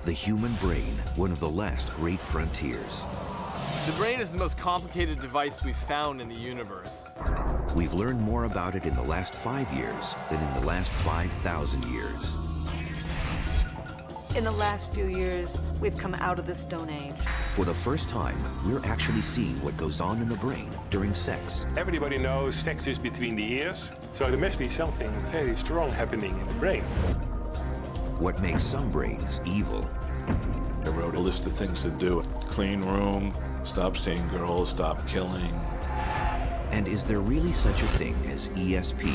The human brain, one of the last great frontiers. The brain is the most complicated device we've found in the universe. We've learned more about it in the last 5 years than in the last 5,000 years. In the last few years, we've come out of the Stone Age. For the first time, we're actually seeing what goes on in the brain during sex. Everybody knows sex is between the ears, so there must be something very strong happening in the brain. What makes some brains evil. I wrote a list of things to do. Clean room, stop seeing girls, stop killing. And is there really such a thing as ESP?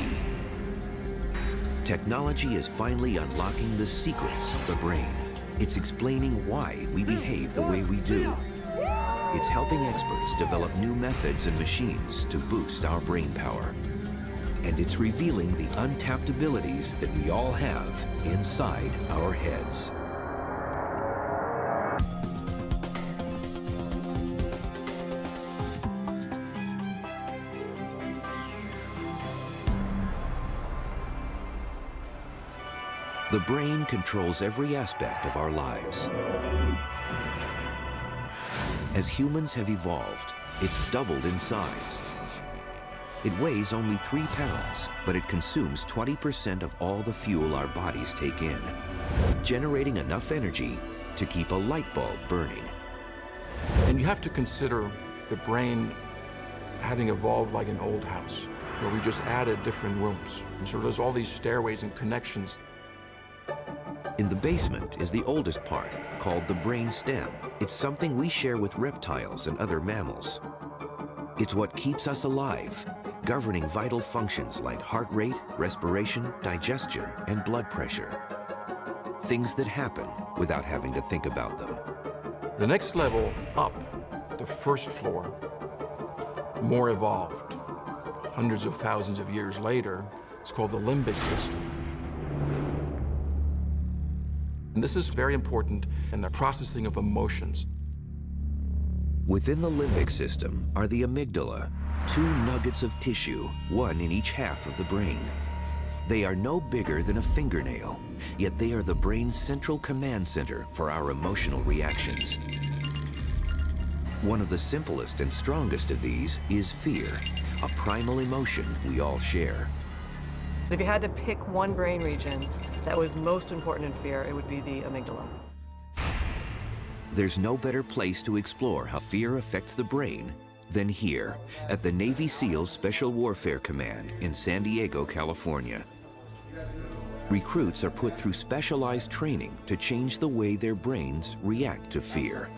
Technology is finally unlocking the secrets of the brain. It's explaining why we behave the way we do. It's helping experts develop new methods and machines to boost our brain power. And it's revealing the untapped abilities that we all have inside our heads. The brain controls every aspect of our lives. As humans have evolved, it's doubled in size. It weighs only 3 pounds, but it consumes 20% of all the fuel our bodies take in, generating enough energy to keep a light bulb burning. And you have to consider the brain having evolved like an old house, where we just added different rooms. And so there's all these stairways and connections. In the basement is the oldest part, called the brain stem. It's something we share with reptiles and other mammals. It's what keeps us alive, governing vital functions like heart rate, respiration, digestion, and blood pressure. Things that happen without having to think about them. The next level up, the first floor, more evolved. Hundreds of thousands of years later, it's called the limbic system. And this is very important in the processing of emotions. Within the limbic system are the amygdala, 2 nuggets of tissue, 1 in each half of the brain. They are no bigger than a fingernail, yet they are the brain's central command center for our emotional reactions. One of the simplest and strongest of these is fear, a primal emotion we all share. If you had to pick one brain region that was most important in fear, it would be the amygdala. There's no better place to explore how fear affects the brain than here at the Navy SEALs Special Warfare Command in San Diego, California. Recruits are put through specialized training to change the way their brains react to fear.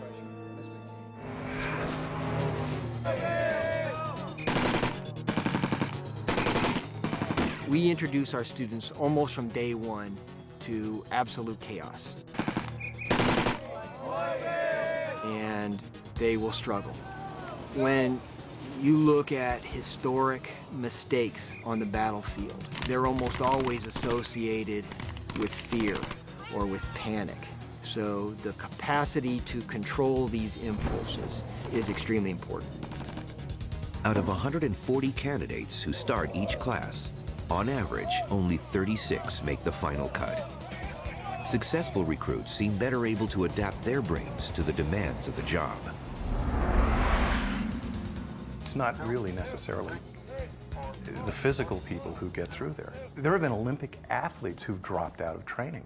We introduce our students almost from day one to absolute chaos. And they will struggle. When you look at historic mistakes on the battlefield, they're almost always associated with fear or with panic. So the capacity to control these impulses is extremely important. Out of 140 candidates who start each class, on average, only 36 make the final cut. Successful recruits seem better able to adapt their brains to the demands of the job. It's not really necessarily the physical people who get through there. There have been Olympic athletes who've dropped out of training.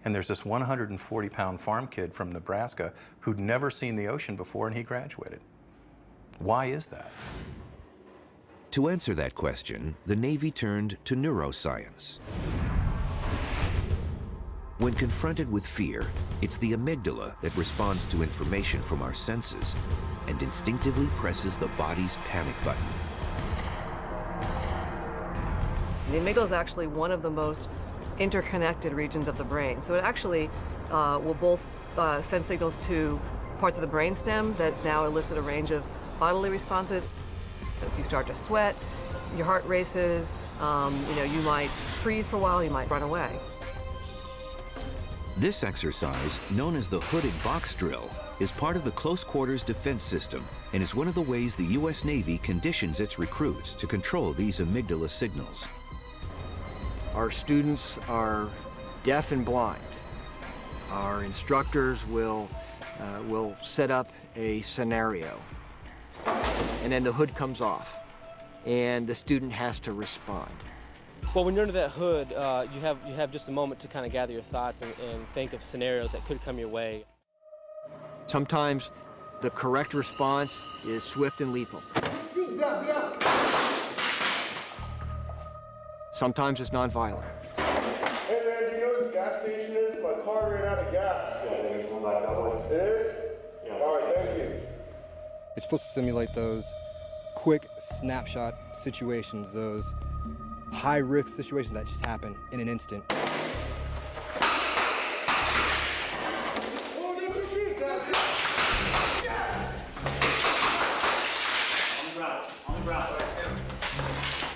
And there's this 140-pound farm kid from Nebraska who'd never seen the ocean before, and he graduated. Why is that? To answer that question, the Navy turned to neuroscience. When confronted with fear, it's the amygdala that responds to information from our senses and instinctively presses the body's panic button. The amygdala is actually one of the most interconnected regions of the brain. So it actually will both send signals to parts of the brainstem that now elicit a range of bodily responses. As you start to sweat, your heart races, you might freeze for a while, you might run away. This exercise, known as the hooded box drill, is part of the close quarters defense system and is one of the ways the U.S. Navy conditions its recruits to control these amygdala signals. Our students are deaf and blind, Our instructors will set up a scenario, and then the hood comes off, and the student has to respond. Well, when you're under that hood, you have just a moment to kind of gather your thoughts and think of scenarios that could come your way. Sometimes the correct response is swift and lethal. Sometimes it's nonviolent. Hey man, do you know where the gas station is? My car ran out of gas. Yeah, there's one back that way. It is? Yeah. All right, thank you. It's supposed to simulate those quick snapshot situations, those high-risk situations that just happen in an instant.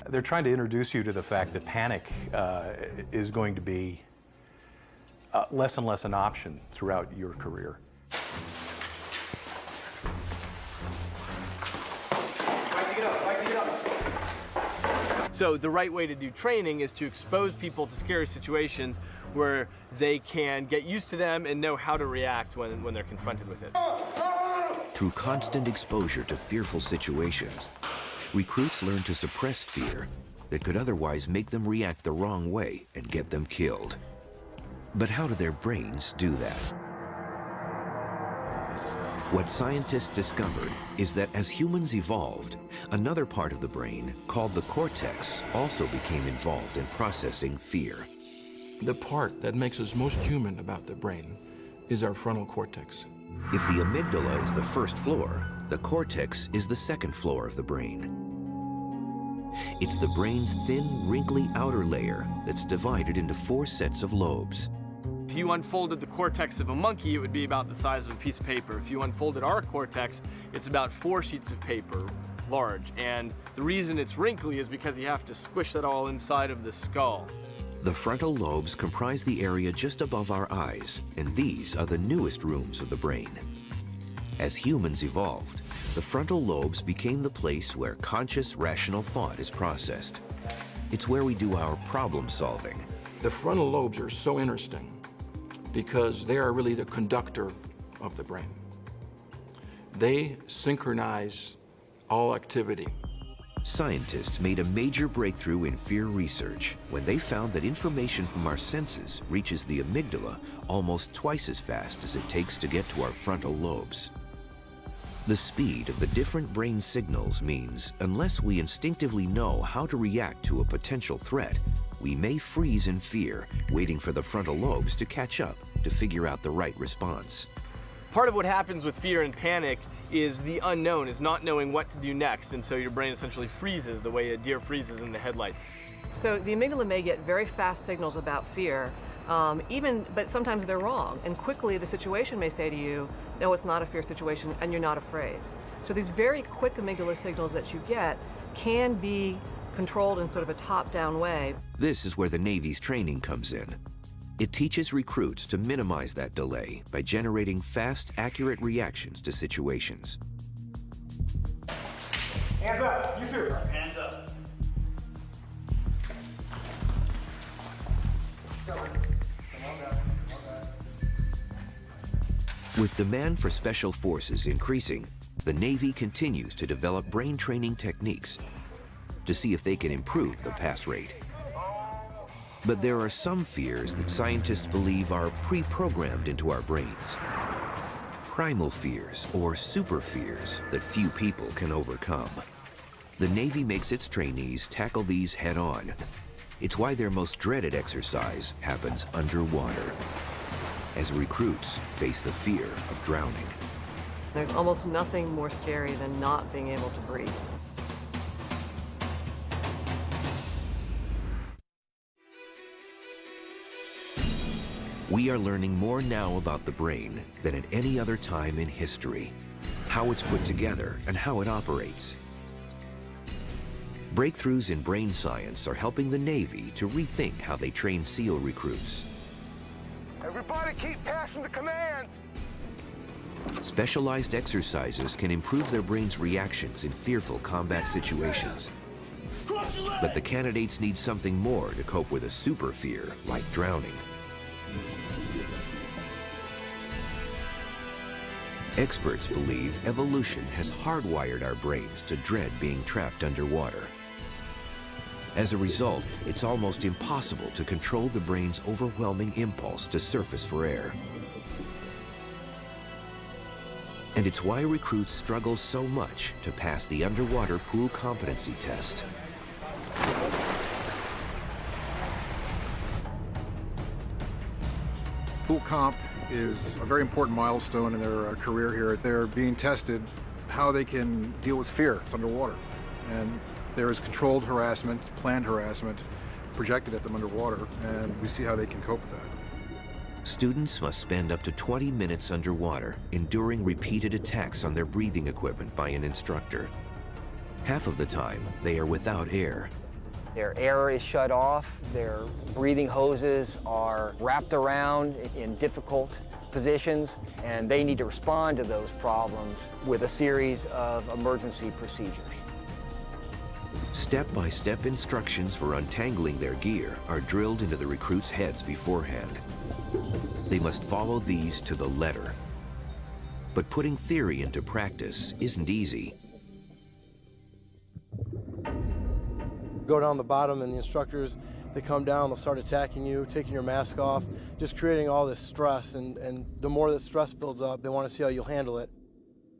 They're trying to introduce you to the fact that panic is going to be less and less an option throughout your career. So the right way to do training is to expose people to scary situations where they can get used to them and know how to react when they're confronted with it. Through constant exposure to fearful situations, recruits learn to suppress fear that could otherwise make them react the wrong way and get them killed. But how do their brains do that? What scientists discovered is that as humans evolved, another part of the brain, called the cortex, also became involved in processing fear. The part that makes us most human about the brain is our frontal cortex. If the amygdala is the first floor, the cortex is the second floor of the brain. It's the brain's thin, wrinkly outer layer that's divided into 4 sets of lobes. If you unfolded the cortex of a monkey, it would be about the size of a piece of paper. If you unfolded our cortex, it's about 4 sheets of paper large. And the reason it's wrinkly is because you have to squish that all inside of the skull. The frontal lobes comprise the area just above our eyes, and these are the newest rooms of the brain. As humans evolved, the frontal lobes became the place where conscious, rational thought is processed. It's where we do our problem solving. The frontal lobes are so interesting because they are really the conductor of the brain. They synchronize all activity. Scientists made a major breakthrough in fear research when they found that information from our senses reaches the amygdala almost twice as fast as it takes to get to our frontal lobes. The speed of the different brain signals means unless we instinctively know how to react to a potential threat, we may freeze in fear, waiting for the frontal lobes to catch up to figure out the right response. Part of what happens with fear and panic is the unknown, is not knowing what to do next, and so your brain essentially freezes the way a deer freezes in the headlight. So the amygdala may get very fast signals about fear, but sometimes they're wrong, and quickly the situation may say to you, no, it's not a fear situation, and you're not afraid. So these very quick amygdala signals that you get can be controlled in sort of a top-down way. This is where the Navy's training comes in. It teaches recruits to minimize that delay by generating fast, accurate reactions to situations. Hands up, you too. Hands up. With demand for special forces increasing, the Navy continues to develop brain training techniques to see if they can improve the pass rate. But there are some fears that scientists believe are pre-programmed into our brains. Primal fears, or super fears, that few people can overcome. The Navy makes its trainees tackle these head-on. It's why their most dreaded exercise happens underwater, as recruits face the fear of drowning. There's almost nothing more scary than not being able to breathe. We are learning more now about the brain than at any other time in history, how it's put together and how it operates. Breakthroughs in brain science are helping the Navy to rethink how they train SEAL recruits. Everybody keep passing the commands. Specialized exercises can improve their brain's reactions in fearful combat situations. But the candidates need something more to cope with a super fear like drowning. Experts believe evolution has hardwired our brains to dread being trapped underwater. As a result, it's almost impossible to control the brain's overwhelming impulse to surface for air. And it's why recruits struggle so much to pass the underwater pool competency test. Pool comp is a very important milestone in their career here. They're being tested how they can deal with fear underwater. And there is controlled harassment, planned harassment projected at them underwater, and we see how they can cope with that. Students must spend up to 20 minutes underwater, enduring repeated attacks on their breathing equipment by an instructor. Half of the time, they are without air. Their air is shut off, their breathing hoses are wrapped around in difficult positions, and they need to respond to those problems with a series of emergency procedures. Step-by-step instructions for untangling their gear are drilled into the recruits' heads beforehand. They must follow these to the letter. But putting theory into practice isn't easy. Go down the bottom and the instructors, they come down, they'll start attacking you, taking your mask off, just creating all this stress, and the more that stress builds up, they want to see how you'll handle it.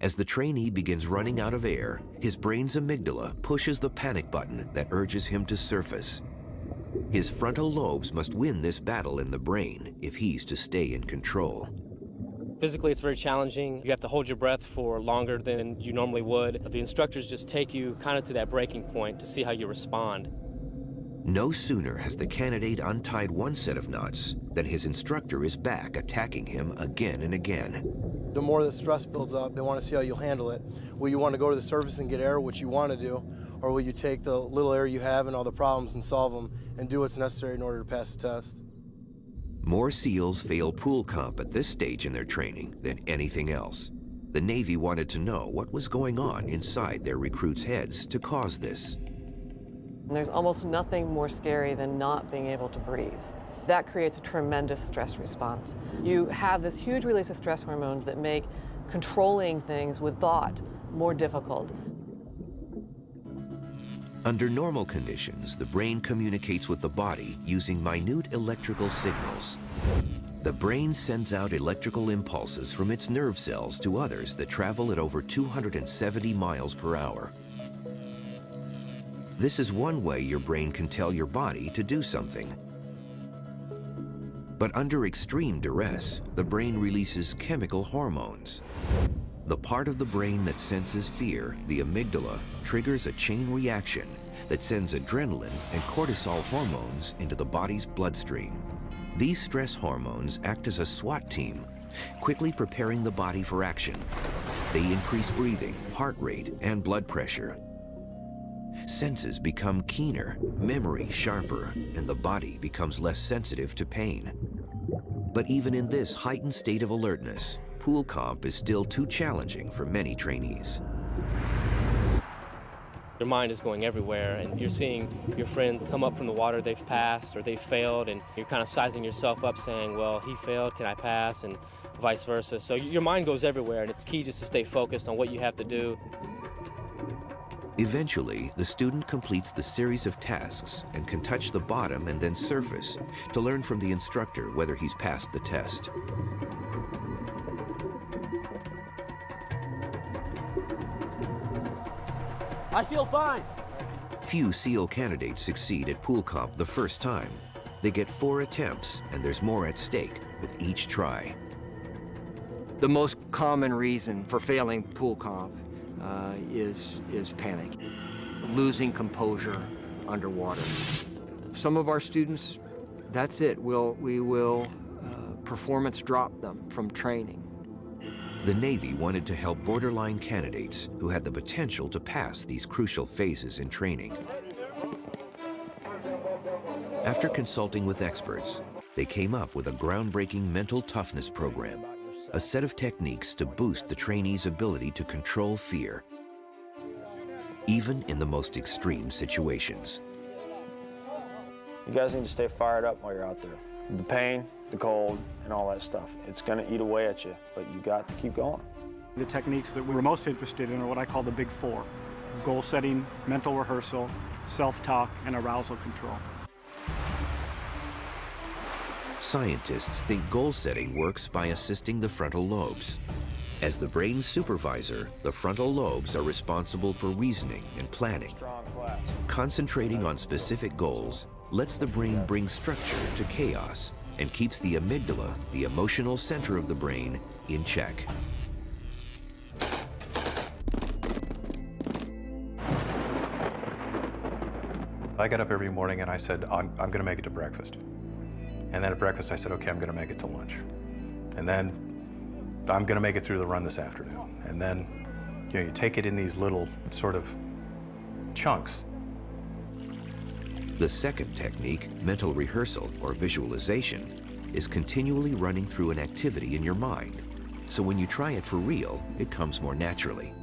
As the trainee begins running out of air, his brain's amygdala pushes the panic button that urges him to surface. His frontal lobes must win this battle in the brain if he's to stay in control. Physically, it's very challenging. You have to hold your breath for longer than you normally would. The instructors just take you kind of to that breaking point to see how you respond. No sooner has the candidate untied one set of knots than his instructor is back attacking him again and again. The more the stress builds up, they want to see how you'll handle it. Will you want to go to the surface and get air, which you want to do, or will you take the little air you have and all the problems and solve them and do what's necessary in order to pass the test? More SEALs fail pool comp at this stage in their training than anything else. The Navy wanted to know what was going on inside their recruits' heads to cause this. There's almost nothing more scary than not being able to breathe. That creates a tremendous stress response. You have this huge release of stress hormones that make controlling things with thought more difficult. Under normal conditions, the brain communicates with the body using minute electrical signals. The brain sends out electrical impulses from its nerve cells to others that travel at over 270 miles per hour. This is one way your brain can tell your body to do something. But under extreme duress, the brain releases chemical hormones. The part of the brain that senses fear, the amygdala, triggers a chain reaction that sends adrenaline and cortisol hormones into the body's bloodstream. These stress hormones act as a SWAT team, quickly preparing the body for action. They increase breathing, heart rate, and blood pressure. Senses become keener, memory sharper, and the body becomes less sensitive to pain. But even in this heightened state of alertness, pool comp is still too challenging for many trainees. Your mind is going everywhere, and you're seeing your friends come up from the water they've passed or they've failed, and you're kind of sizing yourself up saying, well, he failed, can I pass, and vice versa. So your mind goes everywhere, and it's key just to stay focused on what you have to do. Eventually, the student completes the series of tasks and can touch the bottom and then surface to learn from the instructor whether he's passed the test. I feel fine. Few SEAL candidates succeed at pool comp the first time. They get 4 attempts, and there's more at stake with each try. The most common reason for failing pool comp is panic, losing composure underwater. Some of our students, that's it. We will performance drop them from training. The Navy wanted to help borderline candidates who had the potential to pass these crucial phases in training. After consulting with experts, they came up with a groundbreaking mental toughness program, a set of techniques to boost the trainees' ability to control fear, even in the most extreme situations. You guys need to stay fired up while you're out there. The pain, the cold, and all that stuff. It's gonna eat away at you, but you got to keep going. The techniques that we were most interested in are what I call the big four: goal setting, mental rehearsal, self-talk, and arousal control. Scientists think goal setting works by assisting the frontal lobes. As the brain's supervisor, the frontal lobes are responsible for reasoning and planning. Concentrating on specific goals lets the brain bring structure to chaos and keeps the amygdala, the emotional center of the brain, in check. I got up every morning and I said, I'm going to make it to breakfast. And then at breakfast I said, okay, I'm going to make it to lunch. And then I'm going to make it through the run this afternoon. And then, you know, you take it in these little sort of chunks. The second technique, mental rehearsal or visualization, is continually running through an activity in your mind. So when you try it for real, it comes more naturally.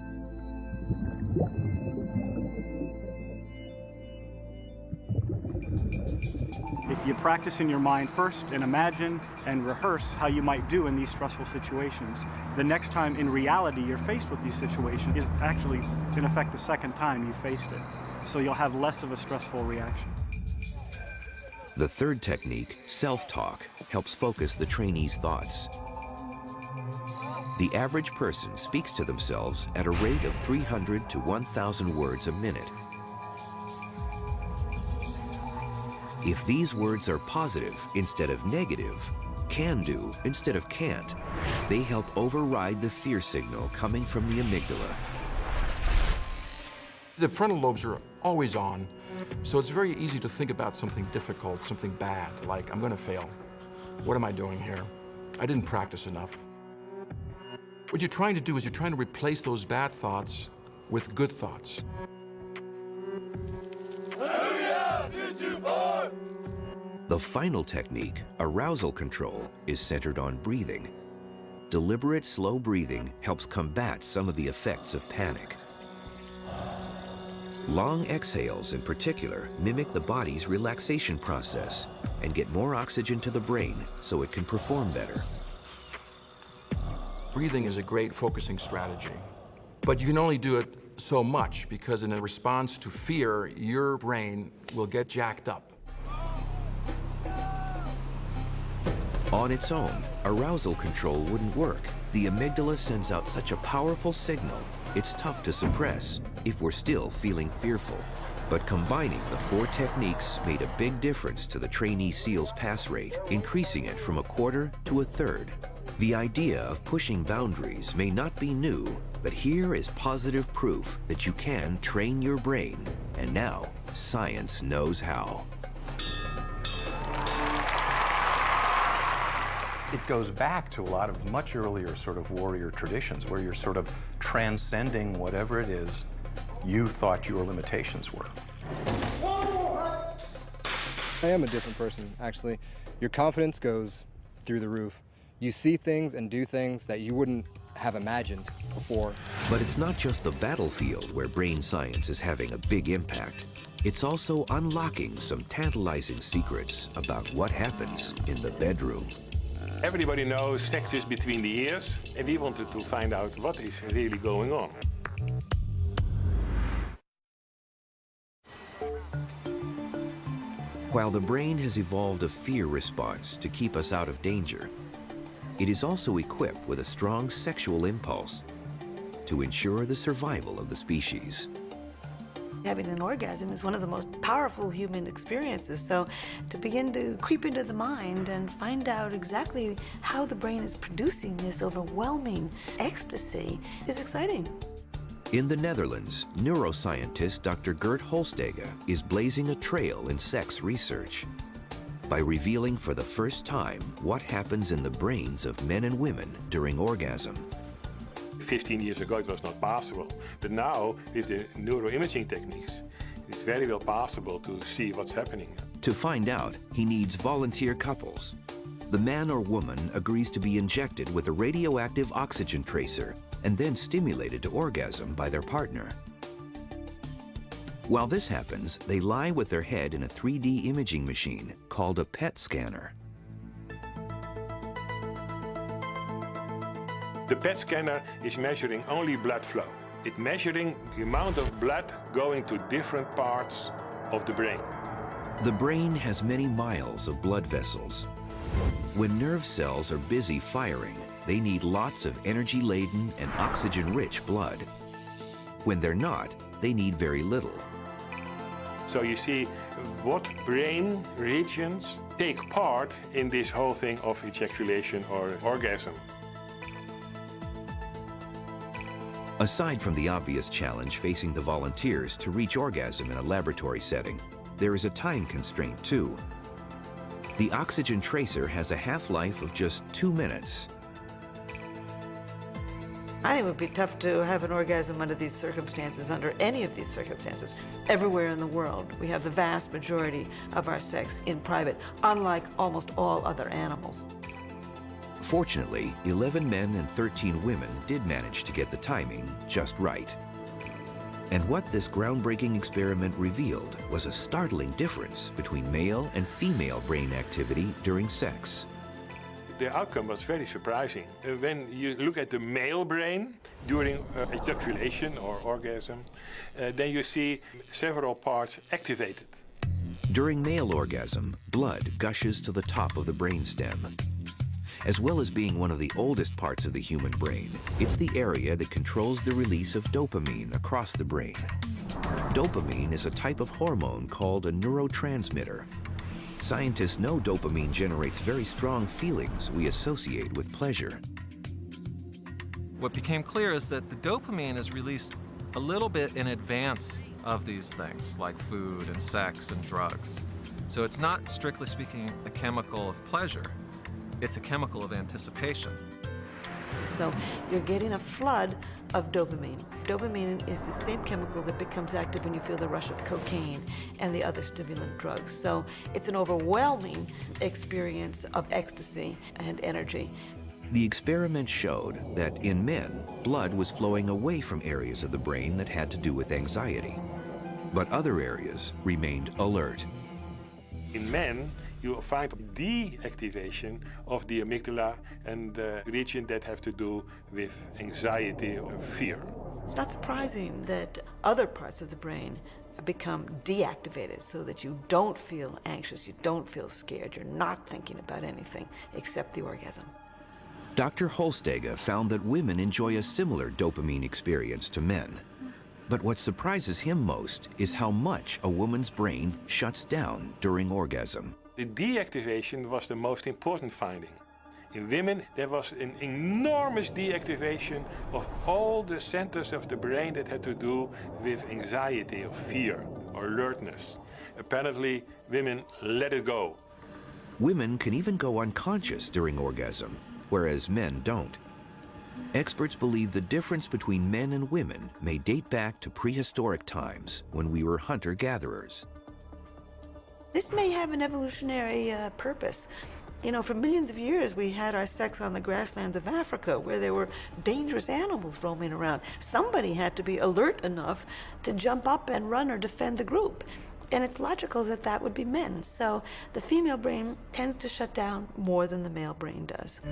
If you practice in your mind first and imagine and rehearse how you might do in these stressful situations, the next time in reality you're faced with these situations is actually, in effect, the second time you faced it. So you'll have less of a stressful reaction. The third technique, self-talk, helps focus the trainee's thoughts. The average person speaks to themselves at a rate of 300 to 1,000 words a minute. If these words are positive instead of negative, can do instead of can't, they help override the fear signal coming from the amygdala. The frontal lobes are always on, so it's very easy to think about something difficult, something bad, like I'm going to fail. What am I doing here? I didn't practice enough. What you're trying to do is you're trying to replace those bad thoughts with good thoughts. The final technique, arousal control, is centered on breathing. Deliberate, slow breathing helps combat some of the effects of panic. Long exhales, in particular, mimic the body's relaxation process and get more oxygen to the brain so it can perform better. Breathing is a great focusing strategy, but you can only do it so much because in a response to fear, your brain will get jacked up. On its own, arousal control wouldn't work. The amygdala sends out such a powerful signal, it's tough to suppress if we're still feeling fearful. But combining the four techniques made a big difference to the trainee SEAL's pass rate, increasing it from 1/4 to 1/3. The idea of pushing boundaries may not be new, but here is positive proof that you can train your brain, and now science knows how. It goes back to a lot of much earlier sort of warrior traditions where you're sort of transcending whatever it is you thought your limitations were. I am a different person, actually. Your confidence goes through the roof. You see things and do things that you wouldn't have imagined before. But it's not just the battlefield where brain science is having a big impact. It's also unlocking some tantalizing secrets about what happens in the bedroom. Everybody knows sex is between the ears, and we wanted to find out what is really going on. While the brain has evolved a fear response to keep us out of danger, it is also equipped with a strong sexual impulse to ensure the survival of the species. Having an orgasm is one of the most powerful human experiences, so to begin to creep into the mind and find out exactly how the brain is producing this overwhelming ecstasy is exciting. In the Netherlands, neuroscientist Dr. Gert Holstege is blazing a trail in sex research by revealing for the first time what happens in the brains of men and women during orgasm. 15 years ago it was not possible, but now with the neuroimaging techniques, it's very well possible to see what's happening. To find out, he needs volunteer couples. The man or woman agrees to be injected with a radioactive oxygen tracer and then stimulated to orgasm by their partner. While this happens, they lie with their head in a 3D imaging machine called a PET scanner. The PET scanner is measuring only blood flow. It's measuring the amount of blood going to different parts of the brain. The brain has many miles of blood vessels. When nerve cells are busy firing, they need lots of energy-laden and oxygen-rich blood. When they're not, they need very little. So you see what brain regions take part in this whole thing of ejaculation or orgasm. Aside from the obvious challenge facing the volunteers to reach orgasm in a laboratory setting, there is a time constraint too. The oxygen tracer has a half-life of just 2 minutes. I think it would be tough to have an orgasm under these circumstances, under any of these circumstances. Everywhere in the world, we have the vast majority of our sex in private, unlike almost all other animals. Fortunately, 11 men and 13 women did manage to get the timing just right. And what this groundbreaking experiment revealed was a startling difference between male and female brain activity during sex. The outcome was very surprising. When you look at the male brain during ejaculation or orgasm, then you see several parts activated. During male orgasm, blood gushes to the top of the brainstem. As well as being one of the oldest parts of the human brain, it's the area that controls the release of dopamine across the brain. Dopamine is a type of hormone called a neurotransmitter. Scientists know dopamine generates very strong feelings we associate with pleasure. What became clear is that the dopamine is released a little bit in advance of these things, like food and sex and drugs. So it's not, strictly speaking, a chemical of pleasure. It's a chemical of anticipation. So you're getting a flood of dopamine. Dopamine is the same chemical that becomes active when you feel the rush of cocaine and the other stimulant drugs. So it's an overwhelming experience of ecstasy and energy. The experiment showed that in men, blood was flowing away from areas of the brain that had to do with anxiety. But other areas remained alert. In men, you find deactivation of the amygdala and the region that have to do with anxiety or fear. It's not surprising that other parts of the brain become deactivated so that you don't feel anxious, you don't feel scared, you're not thinking about anything except the orgasm. Dr. Holstege found that women enjoy a similar dopamine experience to men. But what surprises him most is how much a woman's brain shuts down during orgasm. The deactivation was the most important finding. In women, there was an enormous deactivation of all the centers of the brain that had to do with anxiety or fear or alertness. Apparently, women let it go. Women can even go unconscious during orgasm, whereas men don't. Experts believe the difference between men and women may date back to prehistoric times when we were hunter-gatherers. This may have an evolutionary purpose. You know, for millions of years, we had our sex on the grasslands of Africa, where there were dangerous animals roaming around. Somebody had to be alert enough to jump up and run or defend the group. And it's logical that that would be men. So the female brain tends to shut down more than the male brain does.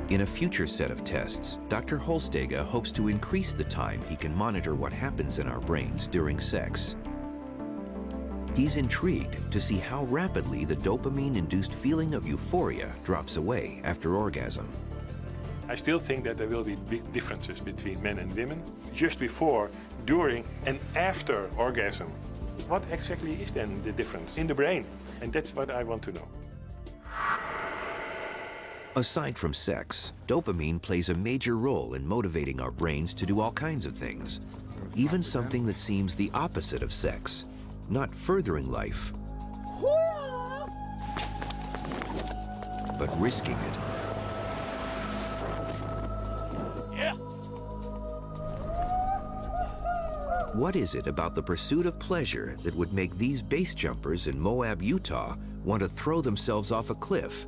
In a future set of tests, Dr. Holstege hopes to increase the time he can monitor what happens in our brains during sex. He's intrigued to see how rapidly the dopamine-induced feeling of euphoria drops away after orgasm. I still think that there will be big differences between men and women, just before, during, and after orgasm. What exactly is then the difference in the brain? And that's what I want to know. Aside from sex, dopamine plays a major role in motivating our brains to do all kinds of things, even something that seems the opposite of sex, not furthering life, but risking it. Yeah. What is it about the pursuit of pleasure that would make these base jumpers in Moab, Utah want to throw themselves off a cliff?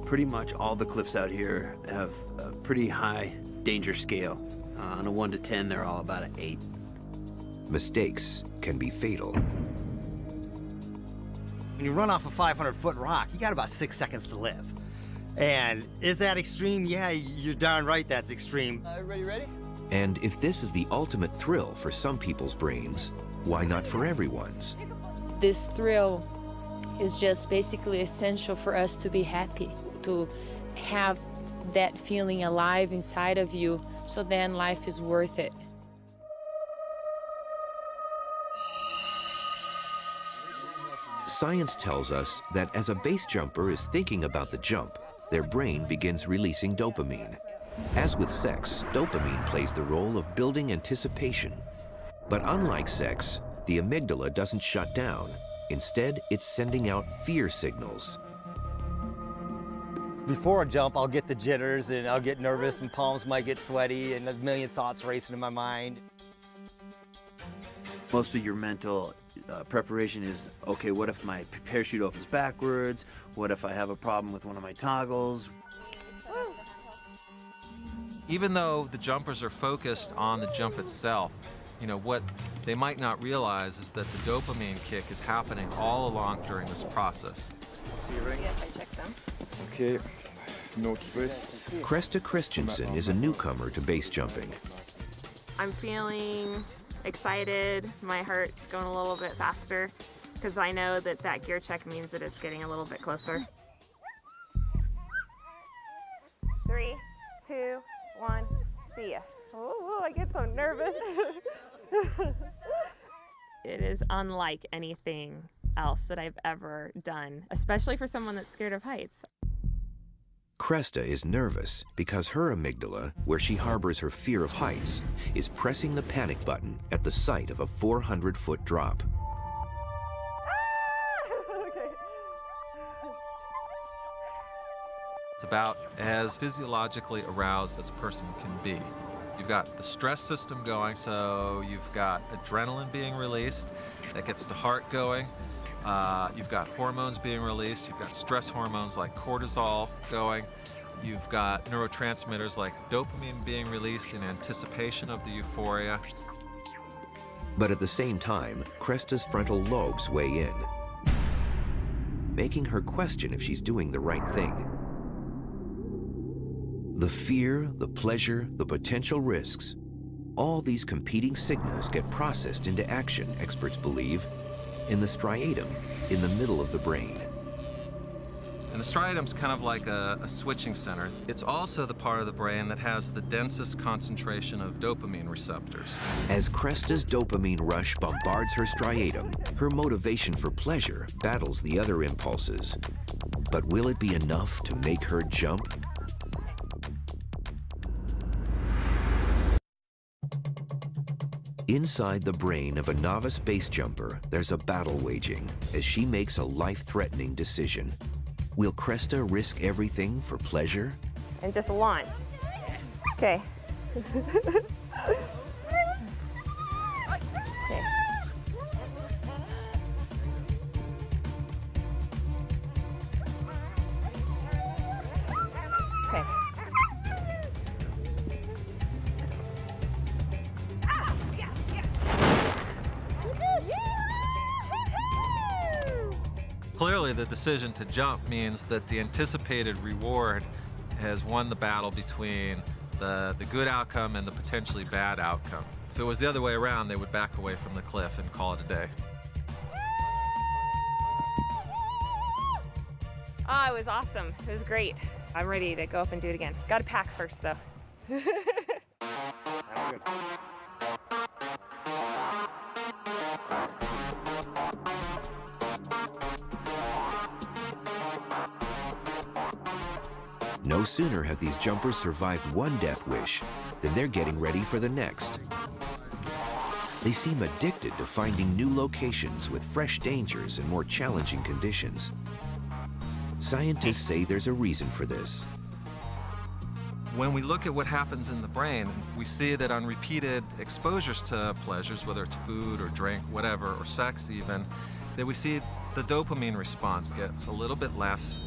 Pretty much all the cliffs out here have a pretty high danger scale. On a 1 to 10, they're all about an 8. Mistakes can be fatal. When you run off a 500-foot rock, you got about 6 seconds to live. And is that extreme? Yeah, you're darn right that's extreme. Everybody ready? And if this is the ultimate thrill for some people's brains, why not for everyone's? This thrill is just basically essential for us to be happy, to have that feeling alive inside of you, so then life is worth it. Science tells us that as a base jumper is thinking about the jump, their brain begins releasing dopamine. As with sex, dopamine plays the role of building anticipation. But unlike sex, the amygdala doesn't shut down. Instead, it's sending out fear signals. Before a jump, I'll get the jitters and I'll get nervous and palms might get sweaty and a million thoughts racing in my mind. Most of your mental preparation is, okay, what if my parachute opens backwards? What if I have a problem with one of my toggles? Even though the jumpers are focused on the jump itself, you know, what they might not realize is that the dopamine kick is happening all along during this process. Yes, I checked them. Okay, no twist. Kresta Christensen is a newcomer to base jumping. I'm feeling excited. My heart's going a little bit faster because I know that that gear check means that it's getting a little bit closer. 3, 2, 1, see ya. Oh, I get so nervous. It is unlike anything else that I've ever done, especially for someone that's scared of heights. Kresta is nervous because her amygdala, where she harbors her fear of heights, is pressing the panic button at the sight of a 400-foot drop. It's about as physiologically aroused as a person can be. You've got the stress system going, so you've got adrenaline being released. That gets the heart going. You've got hormones being released. You've got stress hormones like cortisol going. You've got neurotransmitters like dopamine being released in anticipation of the euphoria. But at the same time, Kresta's frontal lobes weigh in, making her question if she's doing the right thing. The fear, the pleasure, the potential risks, all these competing signals get processed into action, experts believe, in the striatum, in the middle of the brain. And the striatum's kind of like a switching center. It's also the part of the brain that has the densest concentration of dopamine receptors. As Kresta's dopamine rush bombards her striatum, her motivation for pleasure battles the other impulses. But will it be enough to make her jump? Inside the brain of a novice base jumper, there's a battle waging as she makes a life-threatening decision. Will Kresta risk everything for pleasure? And just launch. Okay. Okay. Okay. Clearly, the decision to jump means that the anticipated reward has won the battle between the good outcome and the potentially bad outcome. If it was the other way around, they would back away from the cliff and call it a day. Oh, it was awesome. It was great. I'm ready to go up and do it again. Got to pack first, though. No sooner have these jumpers survived one death wish than they're getting ready for the next. They seem addicted to finding new locations with fresh dangers and more challenging conditions. Scientists say there's a reason for this. When we look at what happens in the brain, we see that on repeated exposures to pleasures, whether it's food or drink, whatever, or sex even, that we see the dopamine response gets a little bit less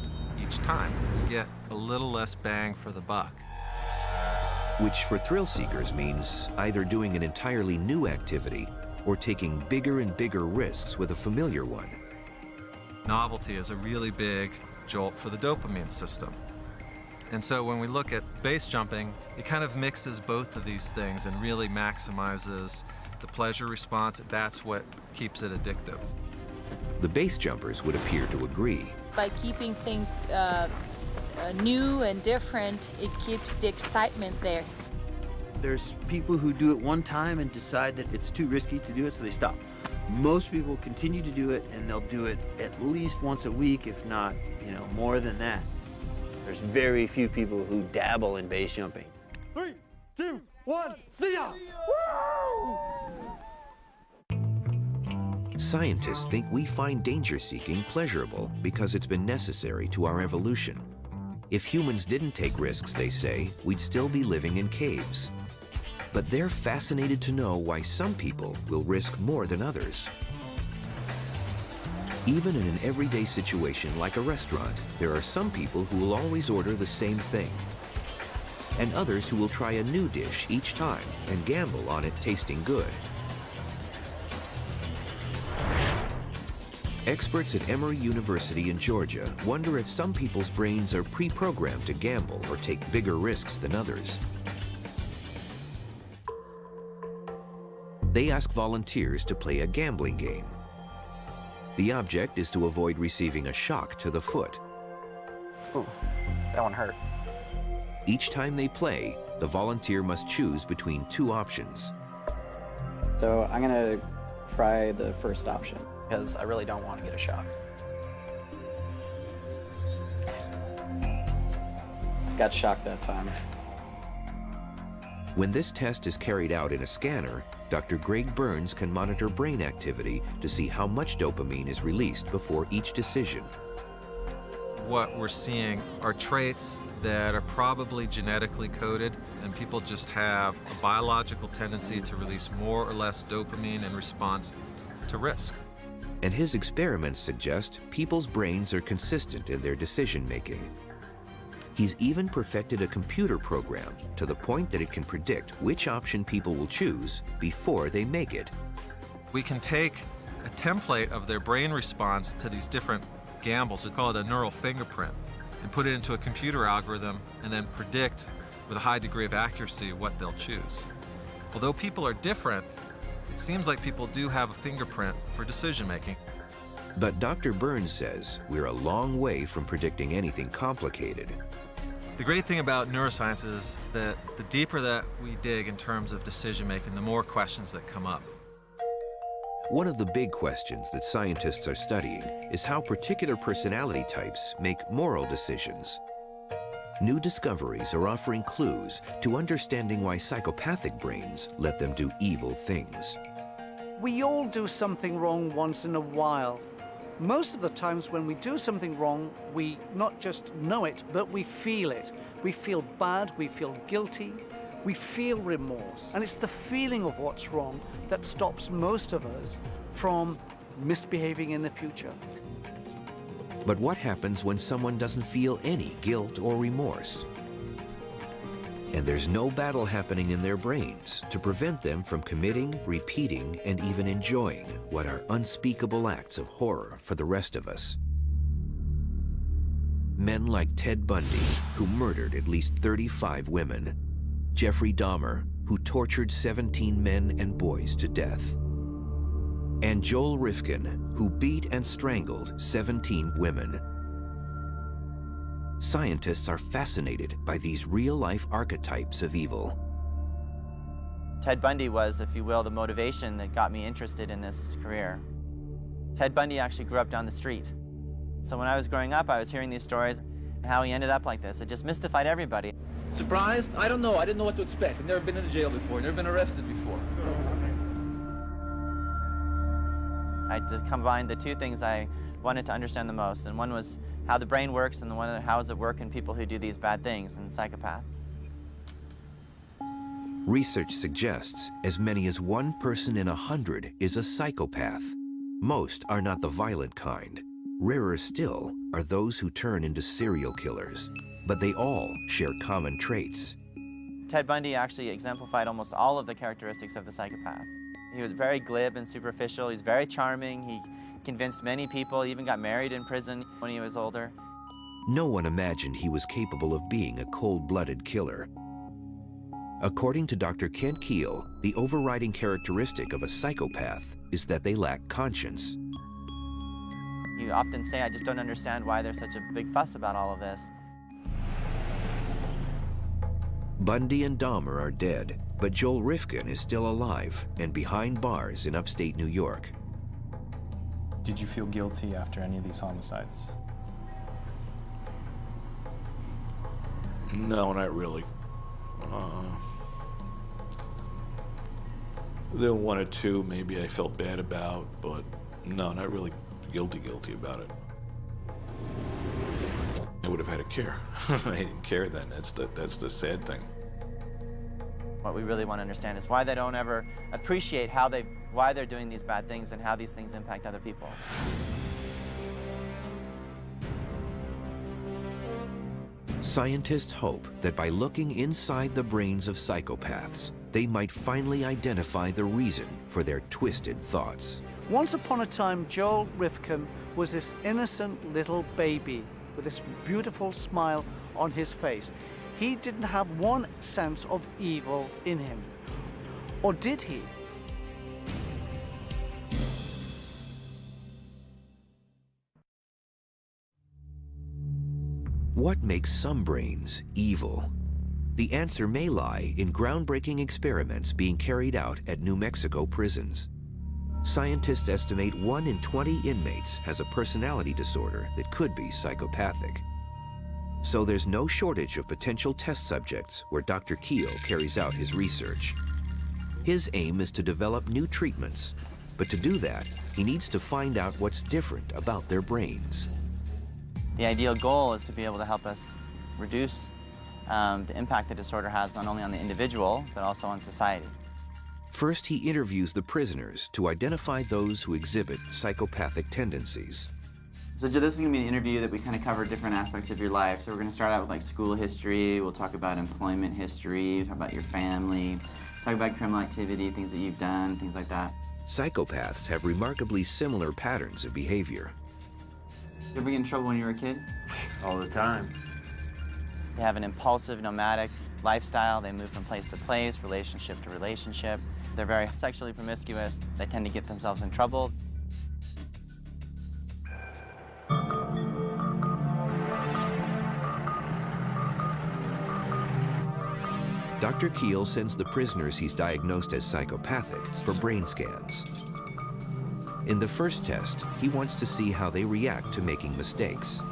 each time. You get a little less bang for the buck. Which for thrill seekers means either doing an entirely new activity or taking bigger and bigger risks with a familiar one. Novelty is a really big jolt for the dopamine system. And so when we look at base jumping, it kind of mixes both of these things and really maximizes the pleasure response. That's what keeps it addictive. The base jumpers would appear to agree. By keeping things new and different, it keeps the excitement there. There's people who do it one time and decide that it's too risky to do it, so they stop. Most people continue to do it, and they'll do it at least once a week, if not, more than that. There's very few people who dabble in base jumping. 3, 2, 1, see ya! Scientists think we find danger-seeking pleasurable because it's been necessary to our evolution. If humans didn't take risks, they say, we'd still be living in caves. But they're fascinated to know why some people will risk more than others. Even in an everyday situation like a restaurant, there are some people who will always order the same thing, and others who will try a new dish each time and gamble on it tasting good. Experts at Emory University in Georgia wonder if some people's brains are pre-programmed to gamble or take bigger risks than others. They ask volunteers to play a gambling game. The object is to avoid receiving a shock to the foot. Ooh, that one hurt. Each time they play, the volunteer must choose between two options. So I'm gonna try the first option because I really don't want to get a shock. Got shocked that time. When this test is carried out in a scanner, Dr. Greg Burns can monitor brain activity to see how much dopamine is released before each decision. What we're seeing are traits that are probably genetically coded, and people just have a biological tendency to release more or less dopamine in response to risk. And his experiments suggest people's brains are consistent in their decision-making. He's even perfected a computer program to the point that it can predict which option people will choose before they make it. We can take a template of their brain response to these different gambles, we call it a neural fingerprint, and put it into a computer algorithm and then predict with a high degree of accuracy what they'll choose. Although people are different, it seems like people do have a fingerprint for decision making. But Dr. Burns says we're a long way from predicting anything complicated. The great thing about neuroscience is that the deeper that we dig in terms of decision making, the more questions that come up. One of the big questions that scientists are studying is how particular personality types make moral decisions. New discoveries are offering clues to understanding why psychopathic brains let them do evil things. We all do something wrong once in a while. Most of the times when we do something wrong, we not just know it, but we feel it. We feel bad, we feel guilty, we feel remorse. And it's the feeling of what's wrong that stops most of us from misbehaving in the future. But what happens when someone doesn't feel any guilt or remorse? And there's no battle happening in their brains to prevent them from committing, repeating, and even enjoying what are unspeakable acts of horror for the rest of us. Men like Ted Bundy, who murdered at least 35 women. Jeffrey Dahmer, who tortured 17 men and boys to death. And Joel Rifkin, who beat and strangled 17 women. Scientists are fascinated by these real-life archetypes of evil. Ted Bundy was, if you will, the motivation that got me interested in this career. Ted Bundy actually grew up down the street. So when I was growing up, I was hearing these stories and how he ended up like this. It just mystified everybody. Surprised? I don't know. I didn't know what to expect. I've never been in jail before, never been arrested before. I had to combine the two things I wanted to understand the most, and one was how the brain works, and the one how does it work in people who do these bad things, and psychopaths. Research suggests as many as 1 person in 100 is a psychopath. Most are not the violent kind. Rarer still are those who turn into serial killers, but they all share common traits. Ted Bundy actually exemplified almost all of the characteristics of the psychopath. He was very glib and superficial. He's very charming. He convinced many people. He even got married in prison when he was older. No one imagined he was capable of being a cold-blooded killer. According to Dr. Kent Keel, the overriding characteristic of a psychopath is that they lack conscience. You often say, I just don't understand why there's such a big fuss about all of this. Bundy and Dahmer are dead, but Joel Rifkin is still alive and behind bars in upstate New York. Did you feel guilty after any of these homicides? No, not really. There were one or two maybe I felt bad about, but no, not really guilty about it. I would have had to care. I didn't care then. That's the sad thing. What we really want to understand is why they don't ever appreciate why they're doing these bad things and how these things impact other people. Scientists hope that by looking inside the brains of psychopaths, they might finally identify the reason for their twisted thoughts. Once upon a time, Joel Rifkin was this innocent little baby with this beautiful smile on his face. He didn't have one sense of evil in him. Or did he? What makes some brains evil? The answer may lie in groundbreaking experiments being carried out at New Mexico prisons. Scientists estimate 1 in 20 inmates has a personality disorder that could be psychopathic. So there's no shortage of potential test subjects where Dr. Keel carries out his research. His aim is to develop new treatments, but to do that, he needs to find out what's different about their brains. The ideal goal is to be able to help us reduce the impact the disorder has not only on the individual, but also on society. First, he interviews the prisoners to identify those who exhibit psychopathic tendencies. So this is going to be an interview that we kind of cover different aspects of your life. So we're going to start out with like school history, we'll talk about employment history, talk about your family, talk about criminal activity, things that you've done, things like that. Psychopaths have remarkably similar patterns of behavior. You ever get in trouble when you were a kid? All the time. They have an impulsive, nomadic lifestyle. They move from place to place, relationship to relationship. They're very sexually promiscuous. They tend to get themselves in trouble. Dr. Keel sends the prisoners he's diagnosed as psychopathic for brain scans. In the first test, he wants to see how they react to making mistakes.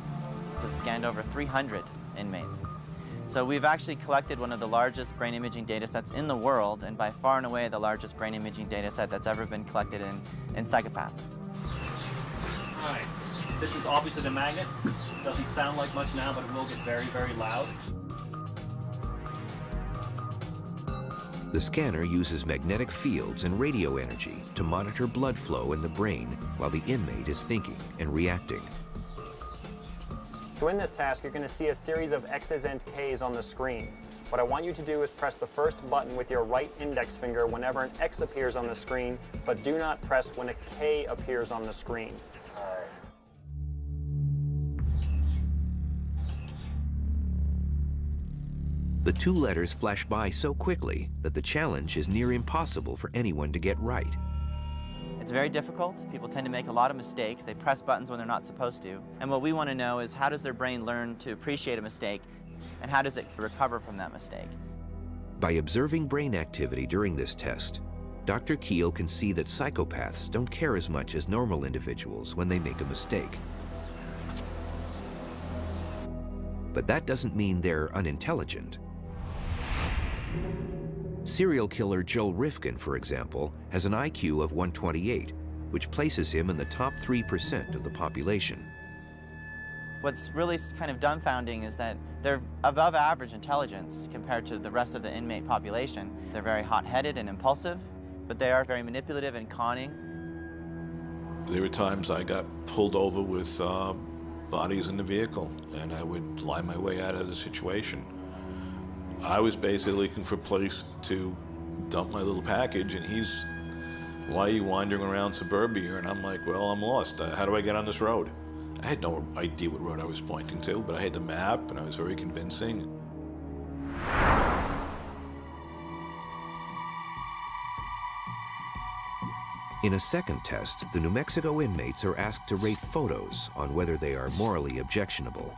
We've scanned over 300 inmates. So we've actually collected one of the largest brain imaging data sets in the world, and by far and away the largest brain imaging data set that's ever been collected in psychopaths. All right, this is obviously the magnet. It doesn't sound like much now, but it will get very, very loud. The scanner uses magnetic fields and radio energy to monitor blood flow in the brain while the inmate is thinking and reacting. So in this task, you're going to see a series of X's and K's on the screen. What I want you to do is press the first button with your right index finger whenever an X appears on the screen, but do not press when a K appears on the screen. The two letters flash by so quickly that the challenge is near impossible for anyone to get right. It's very difficult. People tend to make a lot of mistakes. They press buttons when they're not supposed to. And what we want to know is how does their brain learn to appreciate a mistake, and how does it recover from that mistake? By observing brain activity during this test, Dr. Keel can see that psychopaths don't care as much as normal individuals when they make a mistake. But that doesn't mean they're unintelligent. Serial killer Joel Rifkin, for example, has an IQ of 128, which places him in the top 3% of the population. What's really kind of dumbfounding is that they're above average intelligence compared to the rest of the inmate population. They're very hot-headed and impulsive, but they are very manipulative and conning. There were times I got pulled over with bodies in the vehicle, and I would lie my way out of the situation. I was basically looking for a place to dump my little package, and he's, why are you wandering around suburbia? And I'm like, well, I'm lost. How do I get on this road? I had no idea what road I was pointing to, but I had the map, and I was very convincing. In a second test, the New Mexico inmates are asked to rate photos on whether they are morally objectionable.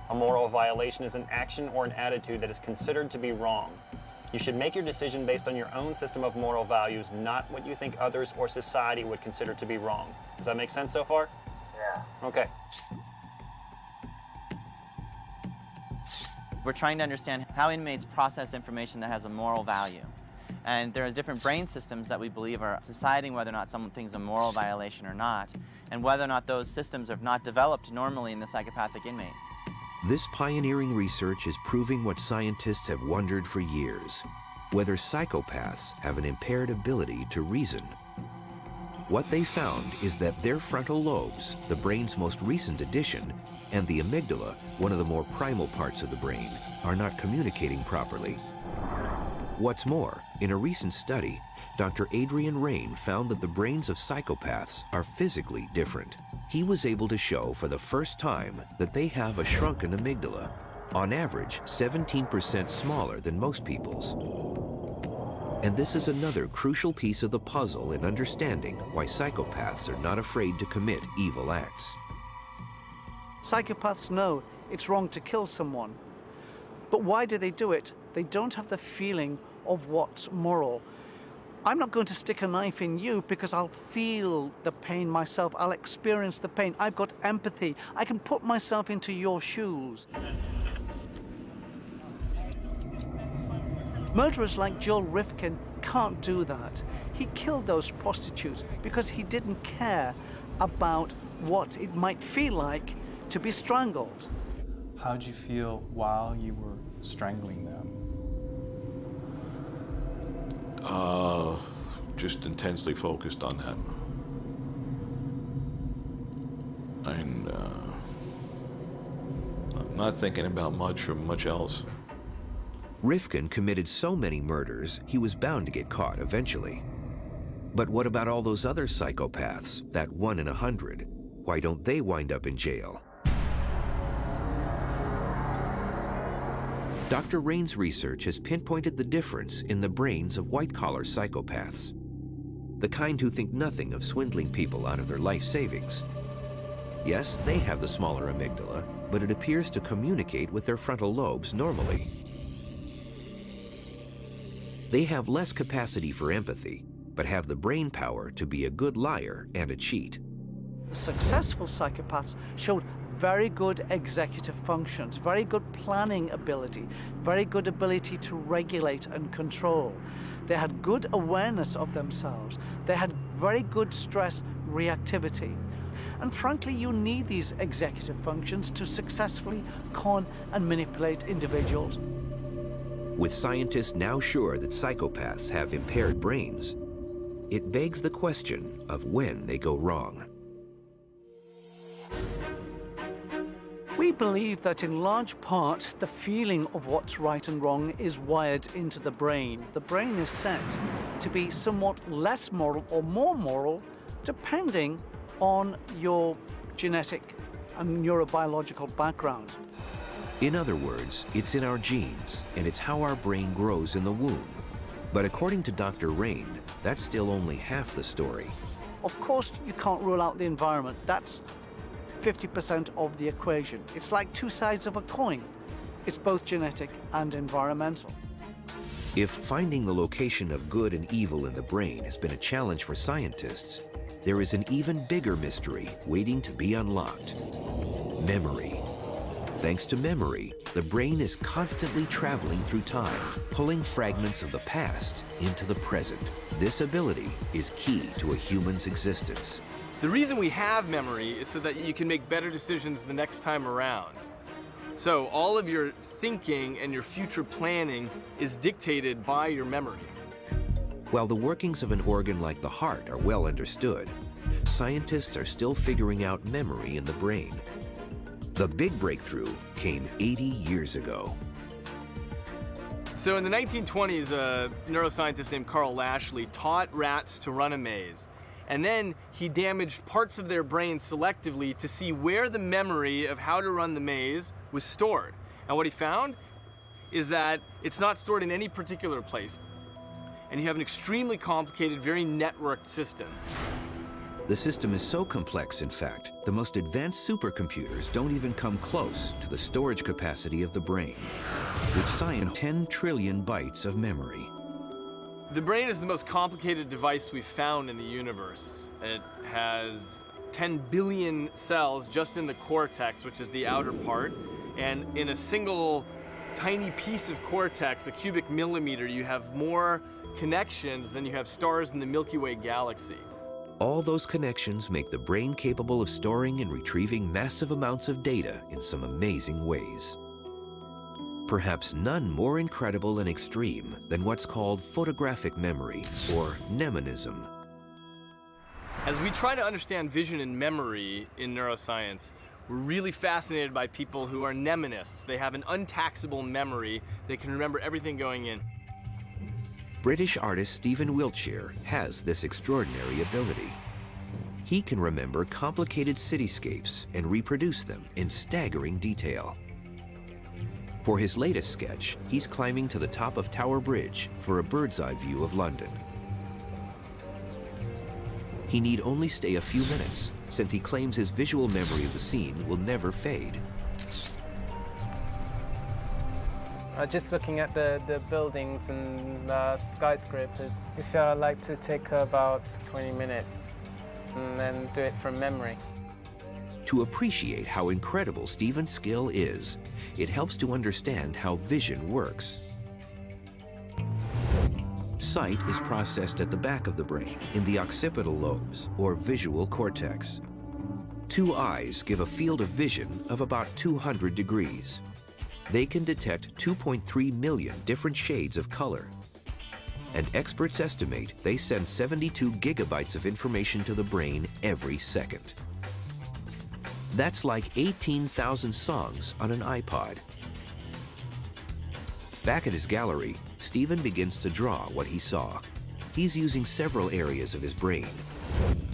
A moral violation is an action or an attitude that is considered to be wrong. You should make your decision based on your own system of moral values, not what you think others or society would consider to be wrong. Does that make sense so far? Yeah. Okay. We're trying to understand how inmates process information that has a moral value. And there are different brain systems that we believe are deciding whether or not something's a moral violation or not, and whether or not those systems are not developed normally in the psychopathic inmate. This pioneering research is proving what scientists have wondered for years, whether psychopaths have an impaired ability to reason. What they found is that their frontal lobes, the brain's most recent addition, and the amygdala, one of the more primal parts of the brain, are not communicating properly. What's more, in a recent study, Dr. Adrian Rain found that the brains of psychopaths are physically different. He was able to show for the first time that they have a shrunken amygdala, on average 17% smaller than most people's. And this is another crucial piece of the puzzle in understanding why psychopaths are not afraid to commit evil acts. Psychopaths know it's wrong to kill someone. But why do they do it? They don't have the feeling of what's moral. I'm not going to stick a knife in you because I'll feel the pain myself. I'll experience the pain. I've got empathy. I can put myself into your shoes. Murderers like Joel Rifkin can't do that. He killed those prostitutes because he didn't care about what it might feel like to be strangled. How'd you feel while you were strangling them? Just intensely focused on that. And not thinking about much else. Rifkin committed so many murders, he was bound to get caught eventually. But what about all those other psychopaths, that 1 in 100? Why don't they wind up in jail? Dr. Rain's research has pinpointed the difference in the brains of white-collar psychopaths, the kind who think nothing of swindling people out of their life savings. Yes, they have the smaller amygdala, but it appears to communicate with their frontal lobes normally. They have less capacity for empathy, but have the brain power to be a good liar and a cheat. Successful psychopaths showed very good executive functions, very good planning ability, very good ability to regulate and control. They had good awareness of themselves. They had very good stress reactivity. And frankly, you need these executive functions to successfully con and manipulate individuals. With scientists now sure that psychopaths have impaired brains, it begs the question of when they go wrong. We believe that in large part, the feeling of what's right and wrong is wired into the brain. The brain is set to be somewhat less moral or more moral, depending on your genetic and neurobiological background. In other words, it's in our genes, and it's how our brain grows in the womb. But according to Dr. Rain, that's still only half the story. Of course, you can't rule out the environment. That's 50% of the equation. It's like two sides of a coin. It's both genetic and environmental. If finding the location of good and evil in the brain has been a challenge for scientists, there is an even bigger mystery waiting to be unlocked: memory. Thanks to memory, the brain is constantly traveling through time, pulling fragments of the past into the present. This ability is key to a human's existence. The reason we have memory is so that you can make better decisions the next time around. So all of your thinking and your future planning is dictated by your memory. While the workings of an organ like the heart are well understood, scientists are still figuring out memory in the brain. The big breakthrough came 80 years ago. So in the 1920s, a neuroscientist named Carl Lashley taught rats to run a maze. And then he damaged parts of their brain selectively to see where the memory of how to run the maze was stored. And what he found is that it's not stored in any particular place. And you have an extremely complicated, very networked system. The system is so complex, in fact, the most advanced supercomputers don't even come close to the storage capacity of the brain, which science 10 trillion bytes of memory. The brain is the most complicated device we've found in the universe. It has 10 billion cells just in the cortex, which is the outer part. And in a single tiny piece of cortex, a cubic millimeter, you have more connections than you have stars in the Milky Way galaxy. All those connections make the brain capable of storing and retrieving massive amounts of data in some amazing ways. Perhaps none more incredible and extreme than what's called photographic memory, or mnemonism. As we try to understand vision and memory in neuroscience, we're really fascinated by people who are mnemonists. They have an untaxable memory. They can remember everything going in. British artist Stephen Wiltshire has this extraordinary ability. He can remember complicated cityscapes and reproduce them in staggering detail. For his latest sketch, he's climbing to the top of Tower Bridge for a bird's-eye view of London. He need only stay a few minutes, since he claims his visual memory of the scene will never fade. Just looking at the buildings and skyscrapers, we feel I'd like to take about 20 minutes and then do it from memory. To appreciate how incredible Stephen's skill is, it helps to understand how vision works. Sight is processed at the back of the brain, in the occipital lobes, or visual cortex. Two eyes give a field of vision of about 200 degrees. They can detect 2.3 million different shades of color. And experts estimate they send 72 gigabytes of information to the brain every second. That's like 18,000 songs on an iPod. Back at his gallery, Stephen begins to draw what he saw. He's using several areas of his brain.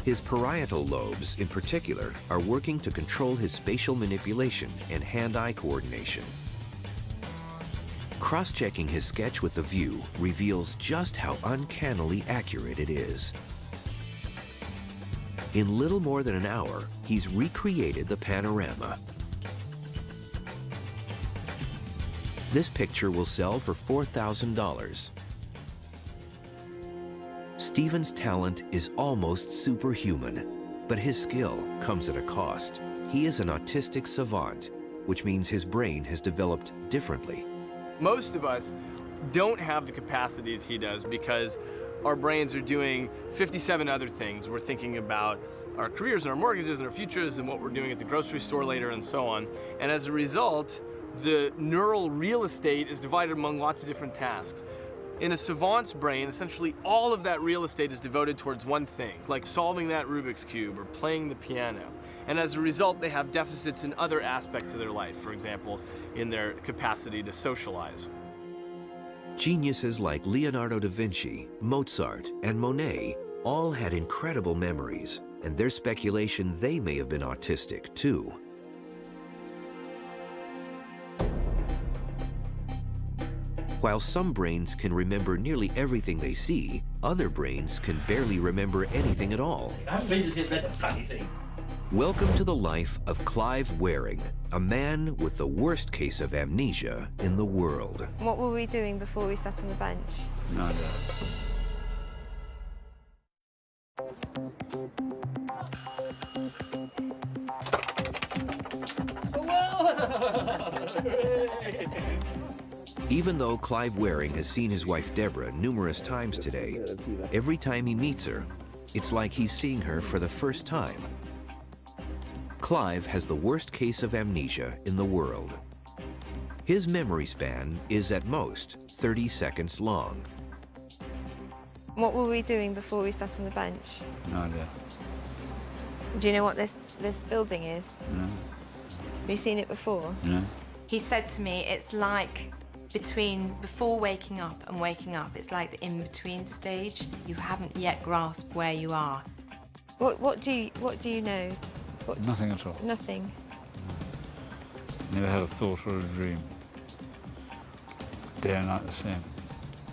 His parietal lobes, in particular, are working to control his spatial manipulation and hand-eye coordination. Cross-checking his sketch with the view reveals just how uncannily accurate it is. In little more than an hour, he's recreated the panorama. This picture will sell for $4,000. Stephen's talent is almost superhuman, but his skill comes at a cost. He is an autistic savant, which means his brain has developed differently. Most of us don't have the capacities he does because our brains are doing 57 other things. We're thinking about our careers and our mortgages and our futures and what we're doing at the grocery store later and so on. And as a result, the neural real estate is divided among lots of different tasks. In a savant's brain, essentially all of that real estate is devoted towards one thing, like solving that Rubik's Cube or playing the piano. And as a result, they have deficits in other aspects of their life, for example, in their capacity to socialize. Geniuses like Leonardo da Vinci, Mozart, and Monet all had incredible memories, and there's speculation they may have been autistic too. While some brains can remember nearly everything they see, other brains can barely remember anything at all. Welcome to the life of Clive Waring, a man with the worst case of amnesia in the world. What were we doing before we sat on the bench? Nada. Even though Clive Waring has seen his wife Deborah numerous times today, every time he meets her, it's like he's seeing her for the first time. Clive has the worst case of amnesia in the world. His memory span is at most 30 seconds long. What were we doing before we sat on the bench? Nada. Do you know what this building is? No. Have you seen it before? No. He said to me, it's like before waking up and waking up, it's like the in-between stage. You haven't yet grasped where you are. What do you know? Nothing at all. Nothing. Never had a thought or a dream. Day and night the same.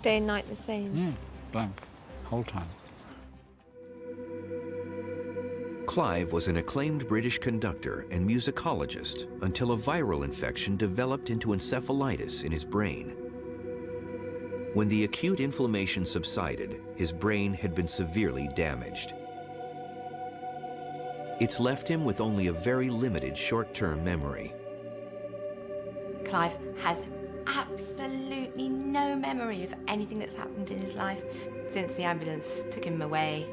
Day and night the same? Yeah, blank, whole time. Clive was an acclaimed British conductor and musicologist until a viral infection developed into encephalitis in his brain. When the acute inflammation subsided, his brain had been severely damaged. It's left him with only a very limited short-term memory. Clive has absolutely no memory of anything that's happened in his life since the ambulance took him away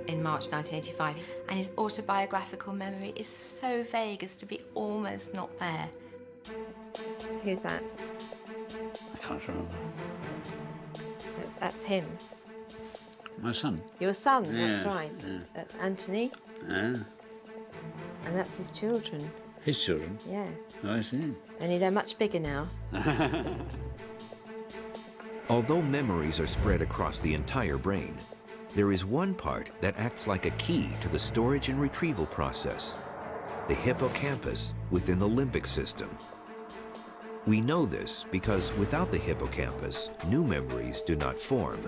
in March 1985. And his autobiographical memory is so vague as to be almost not there. Who's that? I can't remember. That's him. My son. Your son, that's Yeah, right. yeah. That's Anthony. Yeah. And that's his children. His children? Yeah. Oh, I see. Only they're much bigger now. Although memories are spread across the entire brain, there is one part that acts like a key to the storage and retrieval process, the hippocampus within the limbic system. We know this because without the hippocampus, new memories do not form.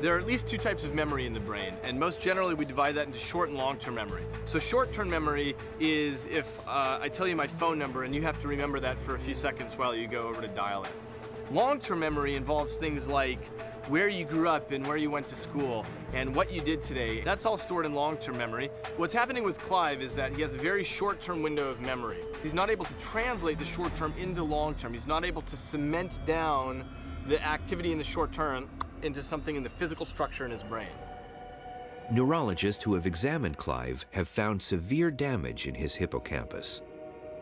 There are at least two types of memory in the brain, and most generally we divide that into short and long-term memory. So short-term memory is if I tell you my phone number and you have to remember that for a few seconds while you go over to dial it. Long-term memory involves things like where you grew up and where you went to school and what you did today. That's all stored in long-term memory. What's happening with Clive is that he has a very short-term window of memory. He's not able to translate the short-term into long-term. He's not able to cement down the activity in the short-term into something in the physical structure in his brain. Neurologists who have examined Clive have found severe damage in his hippocampus,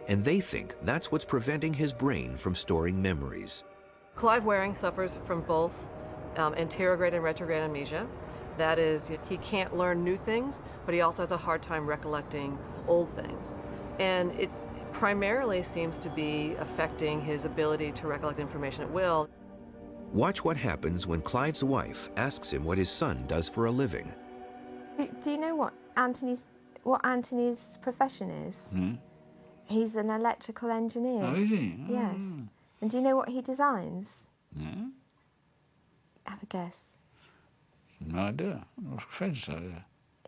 and they think that's what's preventing his brain from storing memories. Clive Waring suffers from both anterograde and retrograde amnesia. That is, he can't learn new things, but he also has a hard time recollecting old things. And it primarily seems to be affecting his ability to recollect information at will. Watch what happens when Clive's wife asks him what his son does for a living. Do you know what Anthony's profession is? Hmm? He's an electrical engineer. Oh, is he? Oh. Yes. And do you know what he designs? No? Have a guess. No idea. I'm afraid so,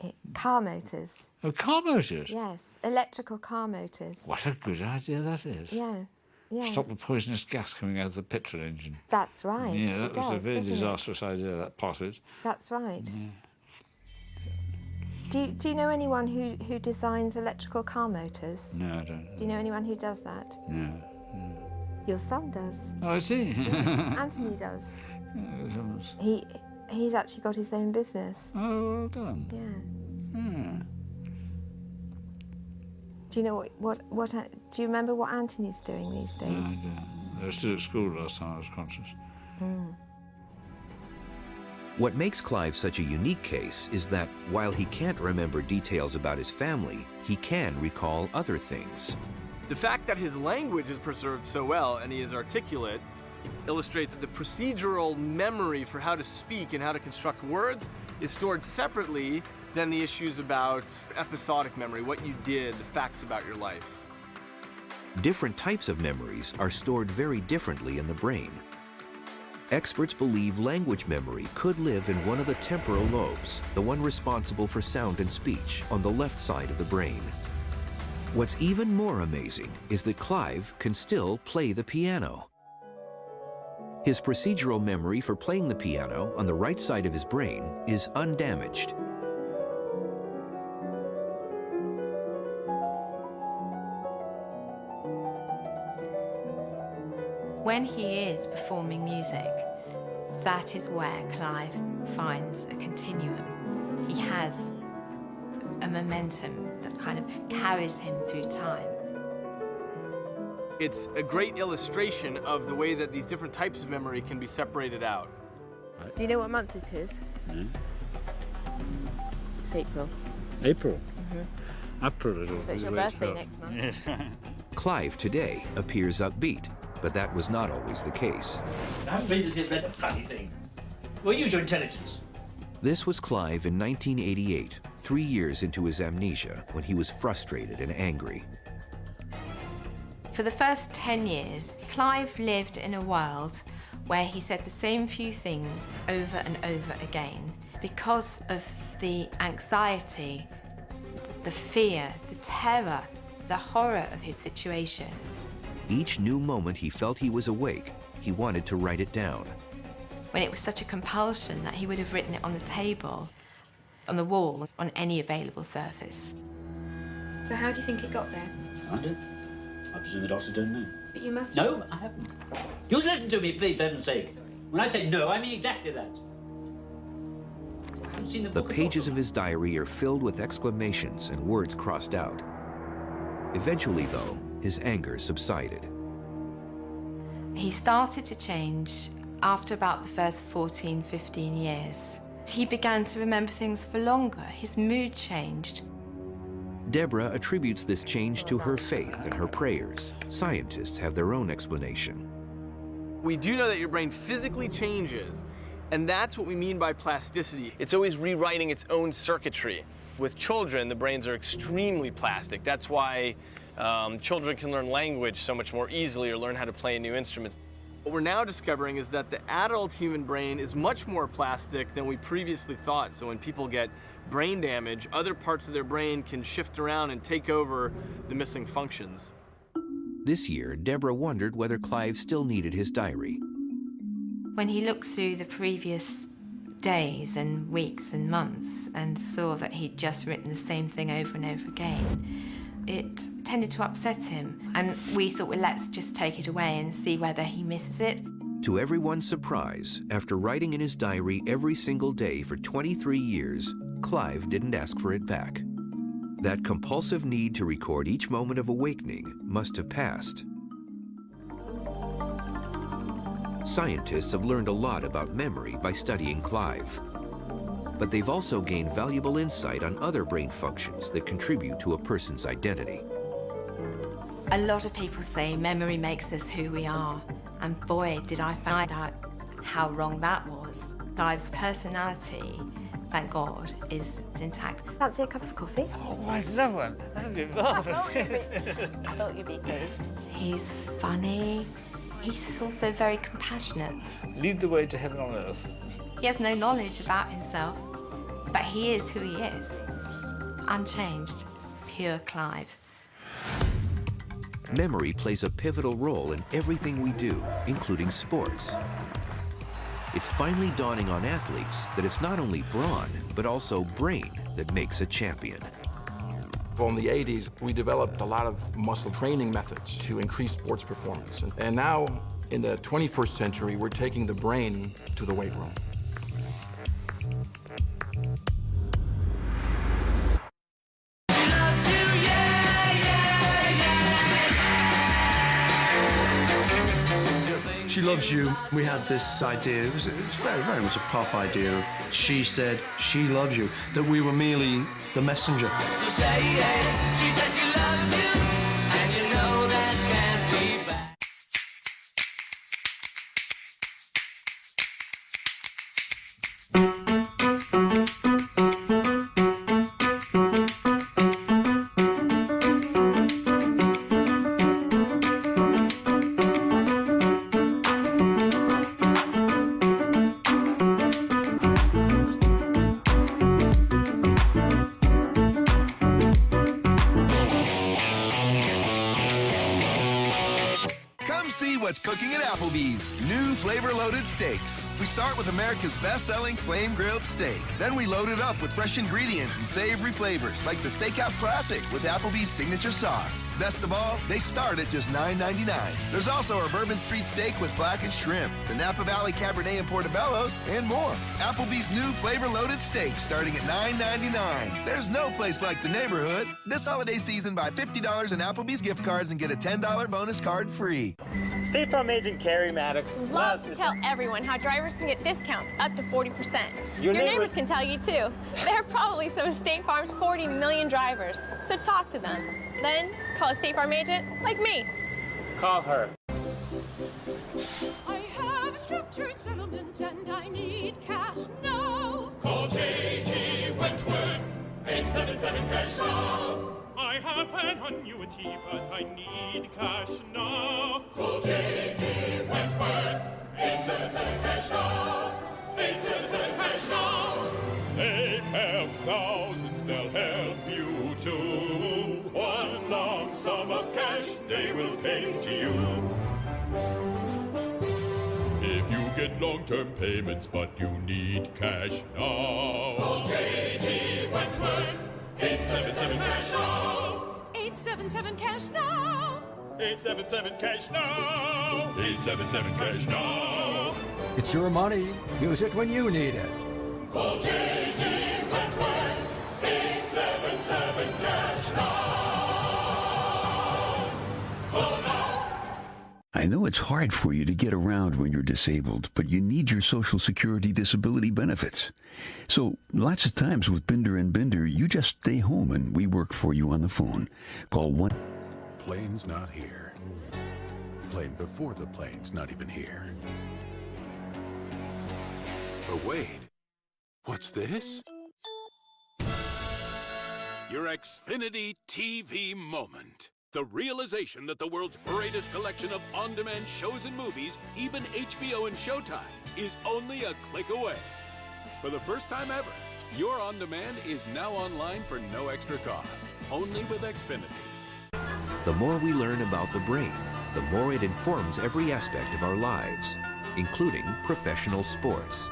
yeah. Car motors. Oh, car motors? Yes, electrical car motors. What a good idea that is. Yeah, yeah. Stop the poisonous gas coming out of the petrol engine. That's right. Yeah, that was a very doesn't it? disastrous idea, that part of it. That's right. Yeah. Do you know anyone who designs electrical car motors? No, I don't. Do you know anyone who does that? No. Your son does. Oh, I see. Yeah, Anthony does. He's actually got his own business. Oh, well done. Yeah. Yeah. Do you know what do you remember what Anthony's doing these days? No, I don't. I was still at school last time I was conscious. Mm. What makes Clive such a unique case is that while he can't remember details about his family, he can recall other things. The fact that his language is preserved so well and he is articulate illustrates the procedural memory for how to speak and how to construct words is stored separately than the issues about episodic memory, what you did, the facts about your life. Different types of memories are stored very differently in the brain. Experts believe language memory could live in one of the temporal lobes, the one responsible for sound and speech, on the left side of the brain. What's even more amazing is that Clive can still play the piano. His procedural memory for playing the piano on the right side of his brain is undamaged. When he is performing music, that is where Clive finds a continuum. He has a momentum that kind of carries him through time. It's a great illustration of the way that these different types of memory can be separated out. Do you know what month it is? Yeah. It's April. April? Mm-hmm. April. So it's your birthday next month. Yes. Clive today appears upbeat, but that was not always the case. I haven't read the bloody thing. Well, use your intelligence. This was Clive in 1988, 3 years into his amnesia, when he was frustrated and angry. For the first 10 years, Clive lived in a world where he said the same few things over and over again because of the anxiety, the fear, the terror, the horror of his situation. Each new moment he felt he was awake, he wanted to write it down. When it was such a compulsion that he would have written it on the table, on the wall, on any available surface. So how do you think it got there? I do. I presume the doctors don't know. But you must. No, I haven't. You listen to me, please, for heaven's sake. When I say no, I mean exactly that. The pages of his diary are filled with exclamations and words crossed out. Eventually, though, his anger subsided. He started to change after about the first 14, 15 years. He began to remember things for longer. His mood changed. Deborah attributes this change to her faith and her prayers. Scientists have their own explanation. We do know that your brain physically changes, and that's what we mean by plasticity. It's always rewriting its own circuitry. With children, the brains are extremely plastic. That's why children can learn language so much more easily or learn how to play new instruments. What we're now discovering is that the adult human brain is much more plastic than we previously thought. So when people get brain damage, other parts of their brain can shift around and take over the missing functions. This year, Deborah wondered whether Clive still needed his diary. When he looked through the previous days and weeks and months and saw that he'd just written the same thing over and over again, it tended to upset him. And we thought, well, let's just take it away and see whether he misses it. To everyone's surprise, after writing in his diary every single day for 23 years, Clive didn't ask for it back. That compulsive need to record each moment of awakening must have passed. Scientists have learned a lot about memory by studying Clive. But they've also gained valuable insight on other brain functions that contribute to a person's identity. A lot of people say memory makes us who we are. And boy, did I find out how wrong that was. Clive's personality, thank God, is intact. Fancy a cup of coffee? Oh, I'd love one. That'd be marvelous. I thought you'd be pleased. He's funny. He's also very compassionate. Lead the way to heaven on earth. He has no knowledge about himself, but he is who he is. Unchanged, pure Clive. Memory plays a pivotal role in everything we do, including sports. It's finally dawning on athletes that it's not only brawn, but also brain that makes a champion. Well, in the 80s, we developed a lot of muscle training methods to increase sports performance. And now, in the 21st century, we're taking the brain to the weight room. She Loves You, we had this idea, it was very, very much a pop idea. She said she loves you, that we were merely the messenger. So say it, she said she loves you, and you know that can't be bad. What's cooking at Applebee's. New flavor-loaded steaks. We start with America's best-selling flame-grilled steak. Then we load it up with fresh ingredients and savory flavors like the Steakhouse Classic with Applebee's signature sauce. Best of all, they start at just $9.99. There's also our Bourbon Street steak with blackened shrimp, the Napa Valley Cabernet and Portobello's, and more. Applebee's new flavor-loaded steak starting at $9.99. There's no place like the neighborhood. This holiday season, buy $50 in Applebee's gift cards and get a $10 bonus card free. State Farm agent Carrie Maddox loves to tell everyone how drivers can get discounts up to 40%. Your neighbors can tell you too. They're probably some of State Farm's 40 million drivers, so talk to them. Then call a State Farm agent like me. Call her. I have a structured settlement and I need cash now. Call Call J.G. Wentworth, 877 cash now. I have an annuity, but I need cash now. Call J.G. Wentworth, 877 cash now. 877 cash now. They help thousands, they'll help you too. One lump sum of cash they will pay to you. If you get long-term payments, but you need cash now. Call J.G. Wentworth, 877 cash now. 877 cash now. 877 cash now. 877 cash now. It's your money. Use it when you need it. Call J.G. Wentworth, 877 cash now. Call now. I know it's hard for you to get around when you're disabled, but you need your Social Security disability benefits. So lots of times with Binder and Binder, you just stay home and we work for you on the phone. Call 1. Plane's not here. Plane before the plane's not even here. But wait, what's this? Your Xfinity TV moment. The realization that the world's greatest collection of on-demand shows and movies, even HBO and Showtime, is only a click away. For the first time ever, your on-demand is now online for no extra cost, only with Xfinity. The more we learn about the brain, the more it informs every aspect of our lives, including professional sports.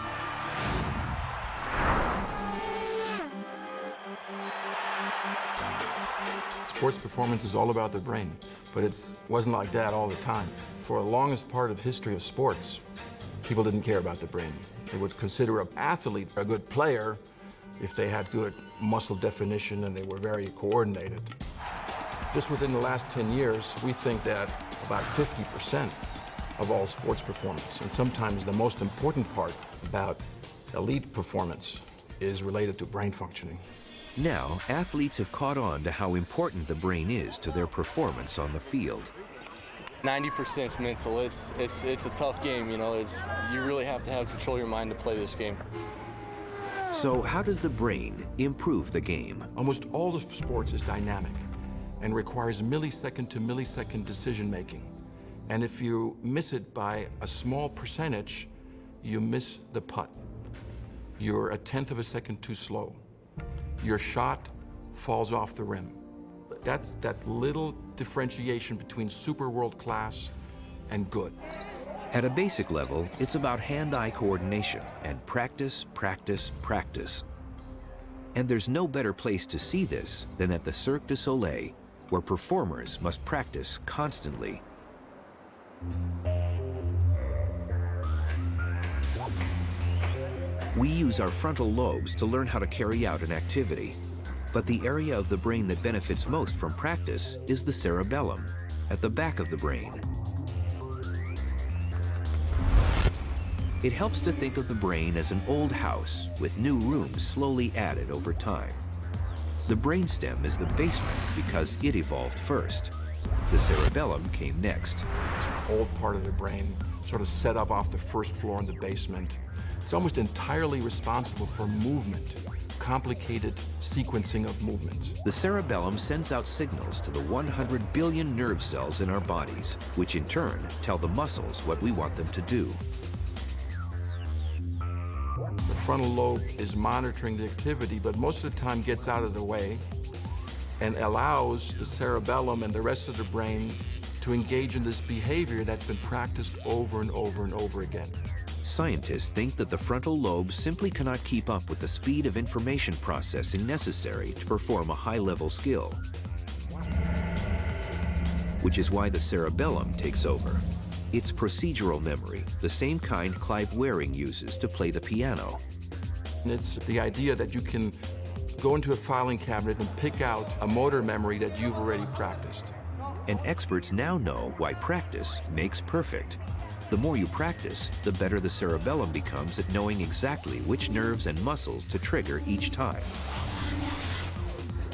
Sports performance is all about the brain, but it wasn't like that all the time. For the longest part of history of sports, people didn't care about the brain. They would consider an athlete a good player if they had good muscle definition and they were very coordinated. Just within the last 10 years, we think that about 50% of all sports performance, and sometimes the most important part about elite performance, is related to brain functioning. Now, athletes have caught on to how important the brain is to their performance on the field. 90% is mental. It's a tough game, you know. You really have to have control of your mind to play this game. So how does the brain improve the game? Almost all of sports is dynamic and requires millisecond to millisecond decision making. And if you miss it by a small percentage, you miss the putt. You're a tenth of a second too slow. Your shot falls off the rim. That's that little differentiation between super world class and good. At a basic level, it's about hand-eye coordination and practice, practice, practice. And there's no better place to see this than at the Cirque du Soleil, where performers must practice constantly. We use our frontal lobes to learn how to carry out an activity. But the area of the brain that benefits most from practice is the cerebellum, at the back of the brain. It helps to think of the brain as an old house with new rooms slowly added over time. The brainstem is the basement because it evolved first. The cerebellum came next. It's an old part of the brain, sort of set up off the first floor in the basement. It's almost entirely responsible for movement, complicated sequencing of movements. The cerebellum sends out signals to the 100 billion nerve cells in our bodies, which in turn tell the muscles what we want them to do. The frontal lobe is monitoring the activity, but most of the time gets out of the way and allows the cerebellum and the rest of the brain to engage in this behavior that's been practiced over and over and over again. Scientists think that the frontal lobe simply cannot keep up with the speed of information processing necessary to perform a high-level skill, which is why the cerebellum takes over. It's procedural memory, the same kind Clive Wearing uses to play the piano. And it's the idea that you can go into a filing cabinet and pick out a motor memory that you've already practiced. And experts now know why practice makes perfect. The more you practice, the better the cerebellum becomes at knowing exactly which nerves and muscles to trigger each time.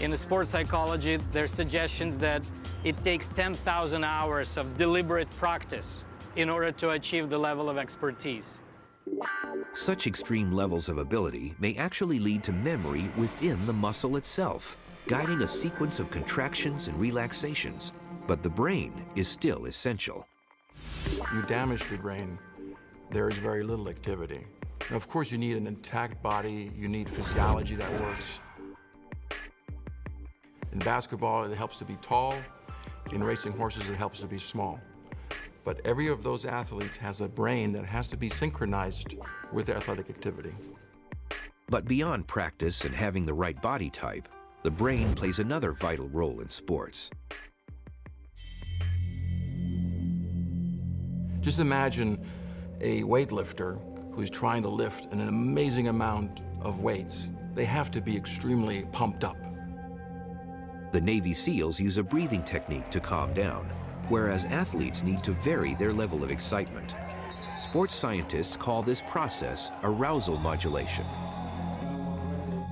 In sports psychology, there's suggestions that it takes 10,000 hours of deliberate practice in order to achieve the level of expertise. Such extreme levels of ability may actually lead to memory within the muscle itself, guiding a sequence of contractions and relaxations. But the brain is still essential. You damage the brain, there is very little activity. Now, of course, you need an intact body, you need physiology that works. In basketball, it helps to be tall. In racing horses, it helps to be small. But every of those athletes has a brain that has to be synchronized with their athletic activity. But beyond practice and having the right body type, the brain plays another vital role in sports. Just imagine a weightlifter who's trying to lift an amazing amount of weights. They have to be extremely pumped up. The Navy SEALs use a breathing technique to calm down, whereas athletes need to vary their level of excitement. Sports scientists call this process arousal modulation.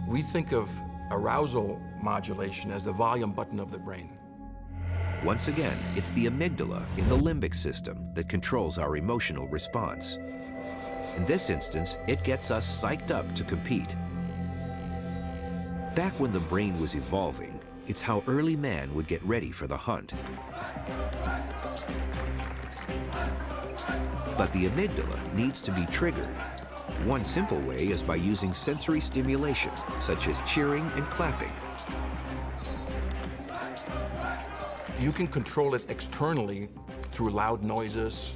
We think of arousal modulation as the volume button of the brain. Once again, it's the amygdala in the limbic system that controls our emotional response. In this instance, it gets us psyched up to compete. Back when the brain was evolving, it's how early man would get ready for the hunt. But the amygdala needs to be triggered. One simple way is by using sensory stimulation, such as cheering and clapping. You can control it externally through loud noises,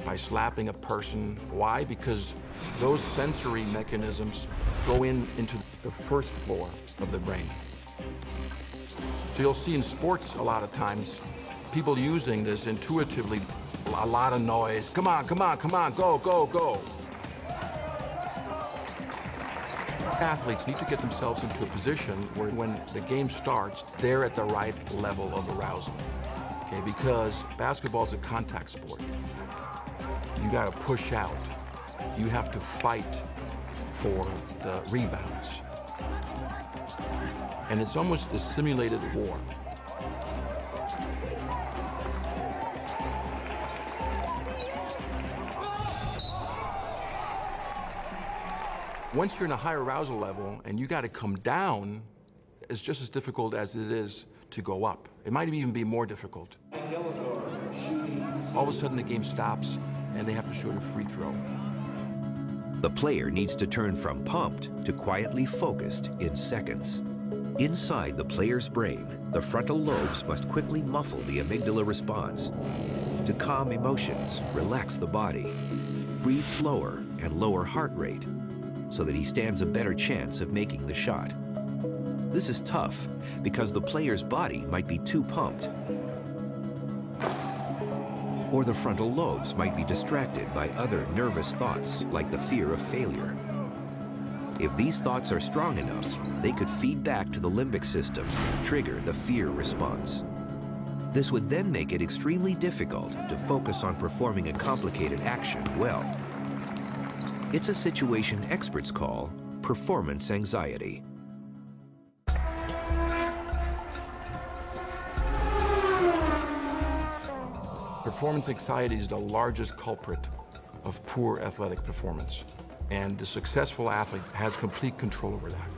by slapping a person. Why? Because those sensory mechanisms go into the first floor of the brain. So you'll see in sports a lot of times, people using this intuitively, a lot of noise. Come on, come on, come on, go, go, go. Athletes need to get themselves into a position where when the game starts, they're at the right level of arousal. Okay, because basketball is a contact sport. You gotta push out. You have to fight for the rebounds. And it's almost a simulated war. Once you're in a higher arousal level and you got to come down, it's just as difficult as it is to go up. It might even be more difficult. All of a sudden the game stops and they have to shoot a free throw. The player needs to turn from pumped to quietly focused in seconds. Inside the player's brain, the frontal lobes must quickly muffle the amygdala response to calm emotions, relax the body, breathe slower and lower heart rate, so that he stands a better chance of making the shot. This is tough because the player's body might be too pumped, or the frontal lobes might be distracted by other nervous thoughts like the fear of failure. If these thoughts are strong enough, they could feed back to the limbic system and trigger the fear response. This would then make it extremely difficult to focus on performing a complicated action well. It's a situation experts call performance anxiety. Performance anxiety is the largest culprit of poor athletic performance. And the successful athlete has complete control over that.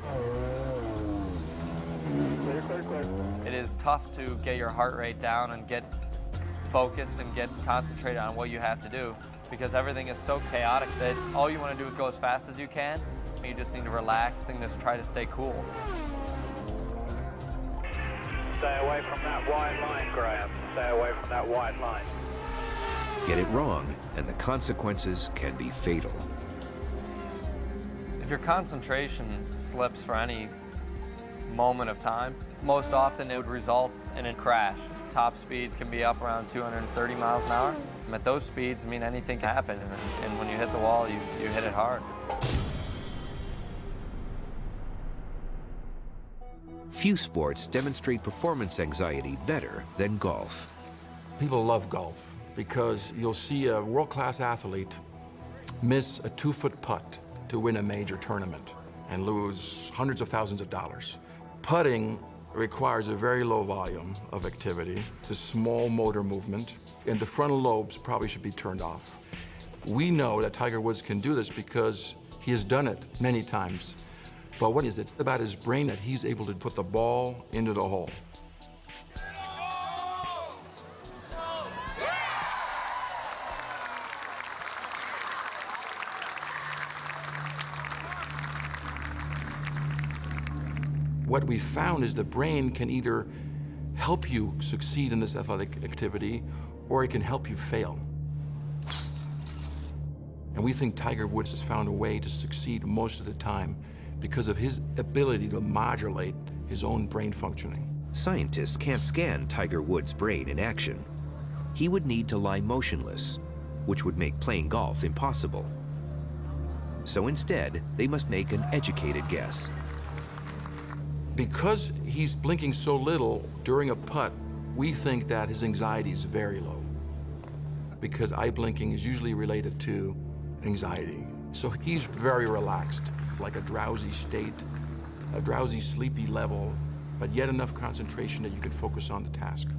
It is tough to get your heart rate down and get focused and get concentrated on what you have to do because everything is so chaotic that all you want to do is go as fast as you can. You just need to relax and just try to stay cool. Stay away from that wide line, Graham. Stay away from that wide line. Get it wrong, and the consequences can be fatal. If your concentration slips for any moment of time, most often it would result in a crash. Top speeds can be up around 230 miles an hour. And at those speeds, I mean, anything can happen. And when you hit the wall, you hit it hard. Few sports demonstrate performance anxiety better than golf. People love golf because you'll see a world-class athlete miss a 2-foot putt to win a major tournament and lose hundreds of thousands of dollars. Putting requires a very low volume of activity. It's a small motor movement, and the frontal lobes probably should be turned off. We know that Tiger Woods can do this because he has done it many times. But what is it about his brain that he's able to put the ball into the hole? What we found is the brain can either help you succeed in this athletic activity, or it can help you fail. And we think Tiger Woods has found a way to succeed most of the time because of his ability to modulate his own brain functioning. Scientists can't scan Tiger Woods' brain in action. He would need to lie motionless, which would make playing golf impossible. So instead, they must make an educated guess. Because he's blinking so little during a putt, we think that his anxiety is very low. Because eye blinking is usually related to anxiety. So he's very relaxed, like a drowsy state, a drowsy, sleepy level, but yet enough concentration that you can focus on the task.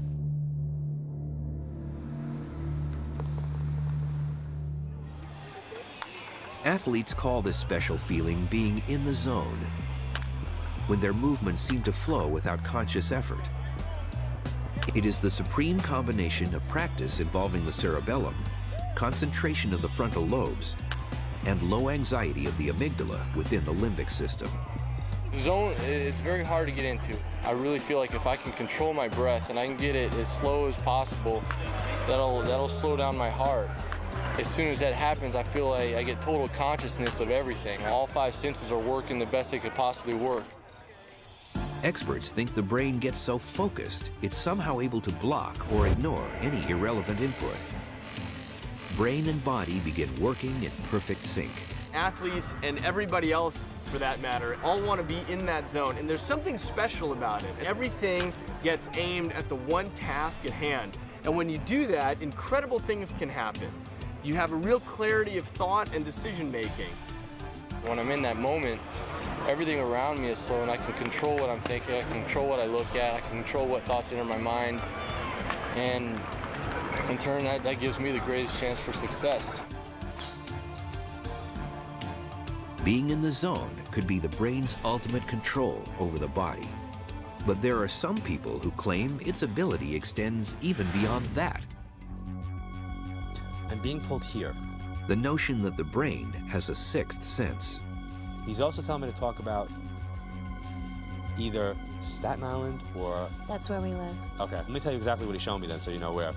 Athletes call this special feeling being in the zone, when their movements seem to flow without conscious effort. It is the supreme combination of practice involving the cerebellum, concentration of the frontal lobes, and low anxiety of the amygdala within the limbic system. Zone, it's very hard to get into. I really feel like if I can control my breath and I can get it as slow as possible, that'll slow down my heart. As soon as that happens, I feel like I get total consciousness of everything. All 5 senses are working the best they could possibly work. Experts think the brain gets so focused, it's somehow able to block or ignore any irrelevant input. Brain and body begin working in perfect sync. Athletes and everybody else, for that matter, all want to be in that zone, and there's something special about it. Everything gets aimed at the one task at hand, and when you do that, incredible things can happen. You have a real clarity of thought and decision making. When I'm in that moment, everything around me is slow, and I can control what I'm thinking, I can control what I look at, I can control what thoughts enter my mind, and in turn, that gives me the greatest chance for success. Being in the zone could be the brain's ultimate control over the body. But there are some people who claim its ability extends even beyond that. I'm being pulled here. The notion that the brain has a sixth sense. He's also telling me to talk about either Staten Island or... That's where we live. Okay, let me tell you exactly what he's showing me then so you know where.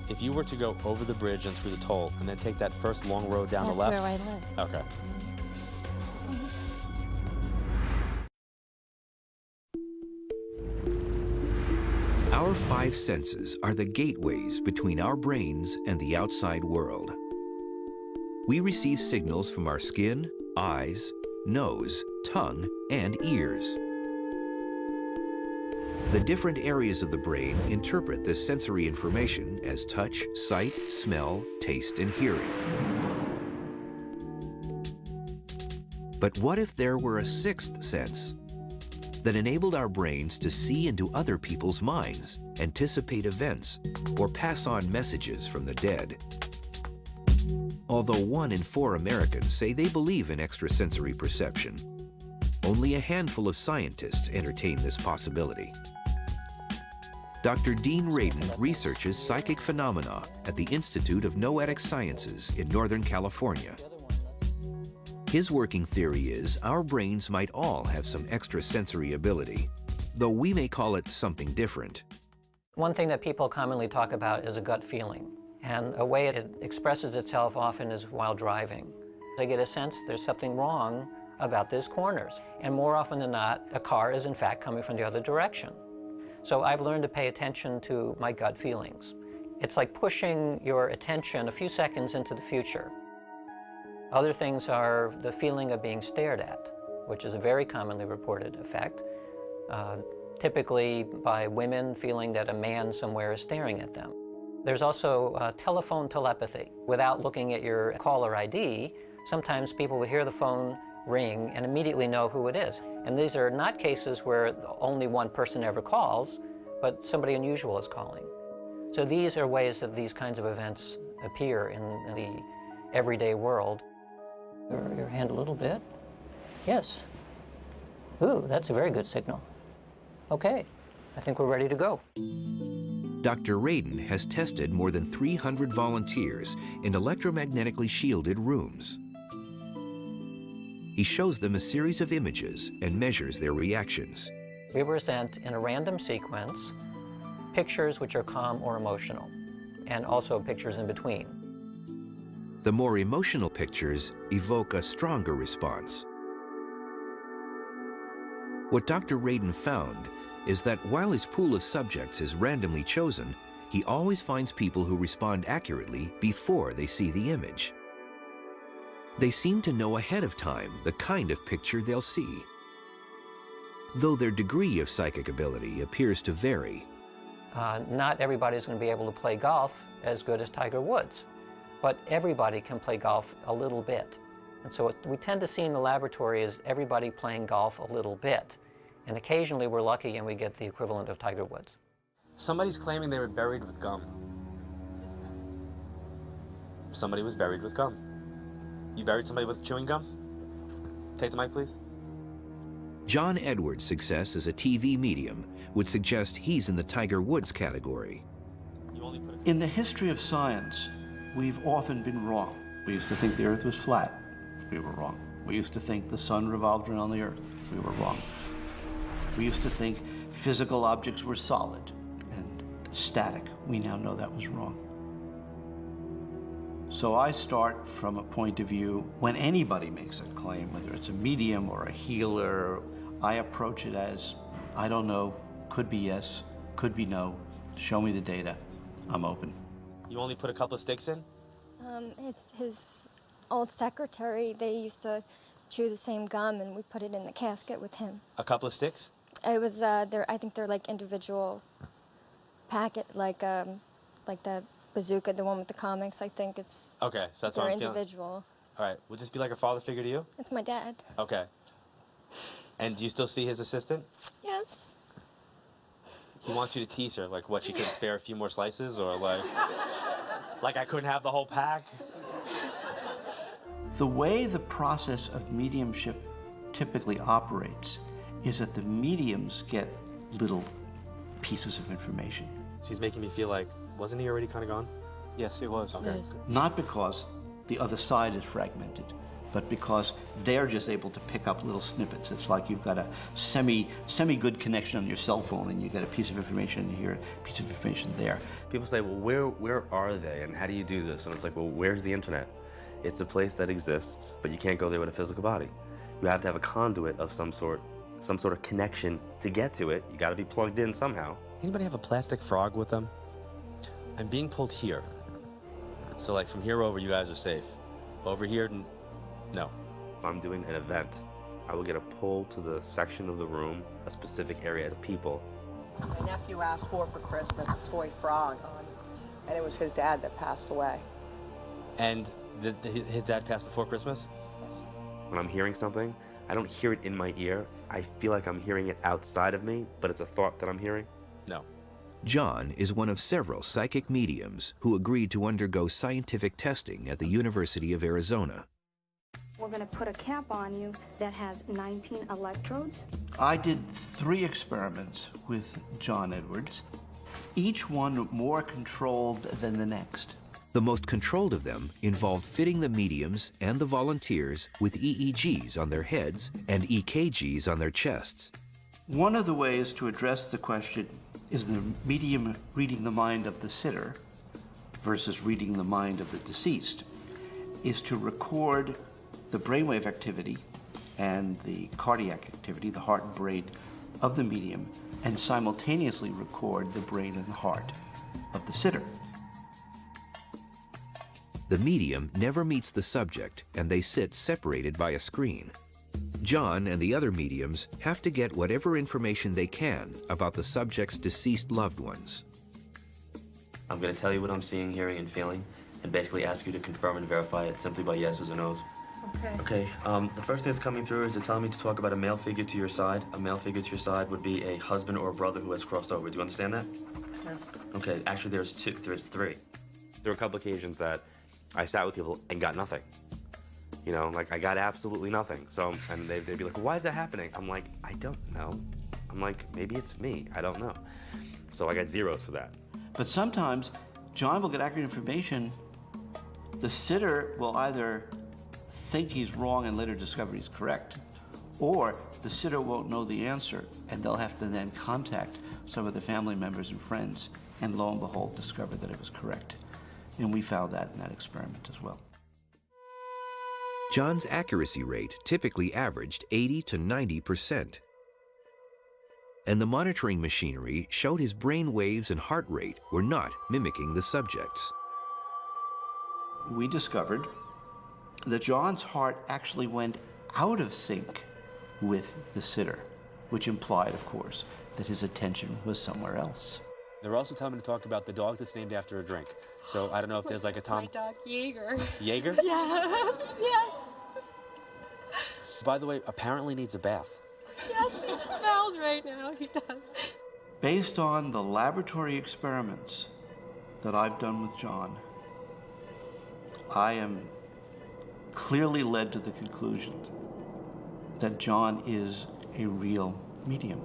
If you were to go over the bridge and through the toll and then take that first long road down the left... That's where I live. Okay. Our 5 senses are the gateways between our brains and the outside world. We receive signals from our skin, eyes, nose, tongue, and ears. The different areas of the brain interpret this sensory information as touch, sight, smell, taste, and hearing. But what if there were a 6th sense that enabled our brains to see into other people's minds, anticipate events, or pass on messages from the dead? Although 1 in 4 Americans say they believe in extrasensory perception, only a handful of scientists entertain this possibility. Dr. Dean Radin researches psychic phenomena at the Institute of Noetic Sciences in Northern California. His working theory is our brains might all have some extrasensory ability, though we may call it something different. One thing that people commonly talk about is a gut feeling, and a way it expresses itself often is while driving. They get a sense there's something wrong about these corners, and more often than not, a car is in fact coming from the other direction. So I've learned to pay attention to my gut feelings. It's like pushing your attention a few seconds into the future. Other things are the feeling of being stared at, which is a very commonly reported effect, typically by women feeling that a man somewhere is staring at them. There's also telephone telepathy. Without looking at your caller ID, sometimes people will hear the phone ring and immediately know who it is. And these are not cases where only one person ever calls, but somebody unusual is calling. So these are ways that these kinds of events appear in the everyday world. Your hand a little bit. Yes. Ooh, that's a very good signal. Okay, I think we're ready to go. Dr. Radin has tested more than 300 volunteers in electromagnetically shielded rooms. He shows them a series of images and measures their reactions. We were sent in a random sequence pictures which are calm or emotional, and also pictures in between. The more emotional pictures evoke a stronger response. What Dr. Radin found is that while his pool of subjects is randomly chosen, he always finds people who respond accurately before they see the image. They seem to know ahead of time the kind of picture they'll see. Though their degree of psychic ability appears to vary. Not everybody's going to be able to play golf as good as Tiger Woods, but everybody can play golf a little bit. And so what we tend to see in the laboratory is everybody playing golf a little bit. And occasionally we're lucky and we get the equivalent of Tiger Woods. Somebody's claiming they were buried with gum. Somebody was buried with gum. You buried somebody with chewing gum? Take the mic, please. John Edwards' success as a TV medium would suggest he's in the Tiger Woods category. In the history of science, we've often been wrong. We used to think the Earth was flat. We were wrong. We used to think the sun revolved around the Earth. We were wrong. We used to think physical objects were solid and static. We now know that was wrong. So I start from a point of view, when anybody makes a claim, whether it's a medium or a healer, I approach it as, I don't know, could be yes, could be no, show me the data, I'm open. You only put a couple of sticks in? His old secretary, they used to chew the same gum, and we put it in the casket with him. A couple of sticks? It was, I think they're like individual packet, like the bazooka, the one with the comics. I think it's. Okay, so that's what they're I'm feeling. individual. All right, would this be like a father figure to you? It's my dad. Okay. And do you still see his assistant? Yes. He wants you to tease her, like what, she couldn't spare a few more slices, or like I couldn't have the whole pack? The way the process of mediumship typically operates is that the mediums get little pieces of information. So he's making me feel like, wasn't he already kind of gone? Yes, he was. Okay. Yes. Not because the other side is fragmented, but because they're just able to pick up little snippets. It's like you've got a semi-good connection on your cell phone, and you get a piece of information here, a piece of information there. People say, well, where are they, and how do you do this? And it's like, well, where's the internet? It's a place that exists, but you can't go there with a physical body. You have to have a conduit of some sort of connection to get to it. You got to be plugged in somehow. Anybody have a plastic frog with them? I'm being pulled here. So like from here over, you guys are safe. Over here, no. If I'm doing an event, I will get a pull to the section of the room, a specific area of people. My nephew asked for Christmas a toy frog, and it was his dad that passed away. And his dad passed before Christmas? Yes. When I'm hearing something, I don't hear it in my ear. I feel like I'm hearing it outside of me, but it's a thought that I'm hearing. No. John is one of several psychic mediums who agreed to undergo scientific testing at the University of Arizona. We're going to put a cap on you that has 19 electrodes. I did 3 experiments with John Edwards, each one more controlled than the next. The most controlled of them involved fitting the mediums and the volunteers with EEGs on their heads and EKGs on their chests. One of the ways to address the question, is the medium reading the mind of the sitter versus reading the mind of the deceased, is to record the brainwave activity and the cardiac activity, the heart and brain of the medium, and simultaneously record the brain and the heart of the sitter. The medium never meets the subject, and they sit separated by a screen. John and the other mediums have to get whatever information they can about the subject's deceased loved ones. I'm going to tell you what I'm seeing, hearing, and feeling, and basically ask you to confirm and verify it simply by yeses or nos. Okay, the first thing that's coming through is to tell me to talk about a male figure to your side. A male figure to your side would be a husband or a brother who has crossed over. Do you understand that? Yes. Okay, actually there's 3. There are a couple occasions that I sat with people and got nothing. You know, like I got absolutely nothing. So, and they'd be like, well, why is that happening? I'm like, I don't know. I'm like, maybe it's me, I don't know. So I got zeros for that. But sometimes John will get accurate information. The sitter will either think he's wrong and later discover he's correct, or the sitter won't know the answer and they'll have to then contact some of the family members and friends and lo and behold discover that it was correct. And we found that in that experiment as well. John's accuracy rate typically averaged 80 to 90%. And the monitoring machinery showed his brain waves and heart rate were not mimicking the subject's. We discovered that John's heart actually went out of sync with the sitter, which implied, of course, that his attention was somewhere else. They were also telling me to talk about the dog that's named after a drink. So I don't know if there's like a Tom... My dog, Jaeger. Jaeger? Yes, yes. By the way, apparently needs a bath. Yes, he smells right now, he does. Based on the laboratory experiments that I've done with John, I am clearly led to the conclusion that John is a real medium.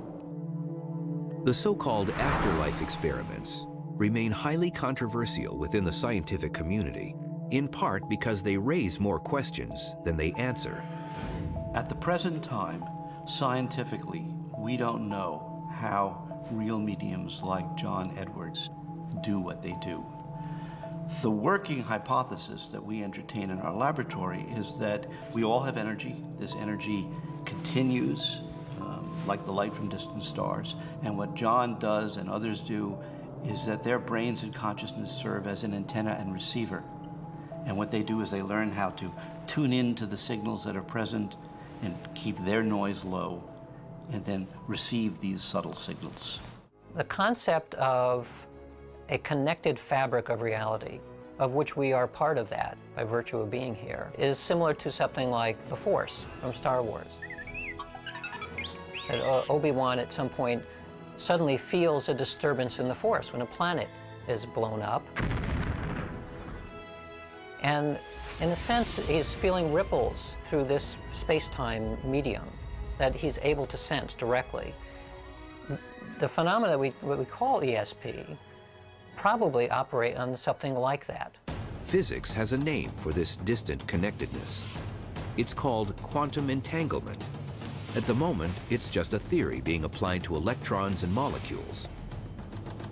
The so-called afterlife experiments remain highly controversial within the scientific community, in part because they raise more questions than they answer. At the present time, scientifically, we don't know how real mediums like John Edwards do what they do. The working hypothesis that we entertain in our laboratory is that we all have energy. This energy continues like the light from distant stars. And what John does and others do is that their brains and consciousness serve as an antenna and receiver. And what they do is they learn how to tune in to the signals that are present and keep their noise low, and then receive these subtle signals. The concept of a connected fabric of reality, of which we are part of that by virtue of being here, is similar to something like the Force from Star Wars. That Obi-Wan at some point suddenly feels a disturbance in the Force when a planet is blown up. And in a sense, he's feeling ripples through this space-time medium that he's able to sense directly. The phenomena what we call ESP probably operate on something like that. Physics has a name for this distant connectedness. It's called quantum entanglement. At the moment, it's just a theory being applied to electrons and molecules.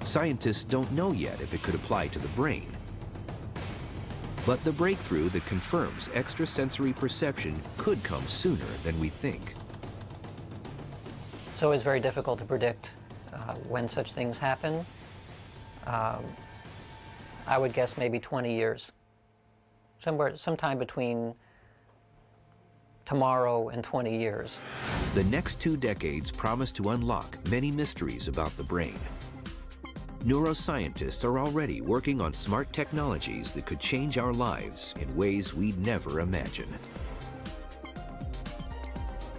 Scientists don't know yet if it could apply to the brain. But the breakthrough that confirms extrasensory perception could come sooner than we think. It's always very difficult to predict when such things happen. I would guess maybe 20 years. Sometime between tomorrow and 20 years. The next 2 decades promise to unlock many mysteries about the brain. Neuroscientists are already working on smart technologies that could change our lives in ways we'd never imagine.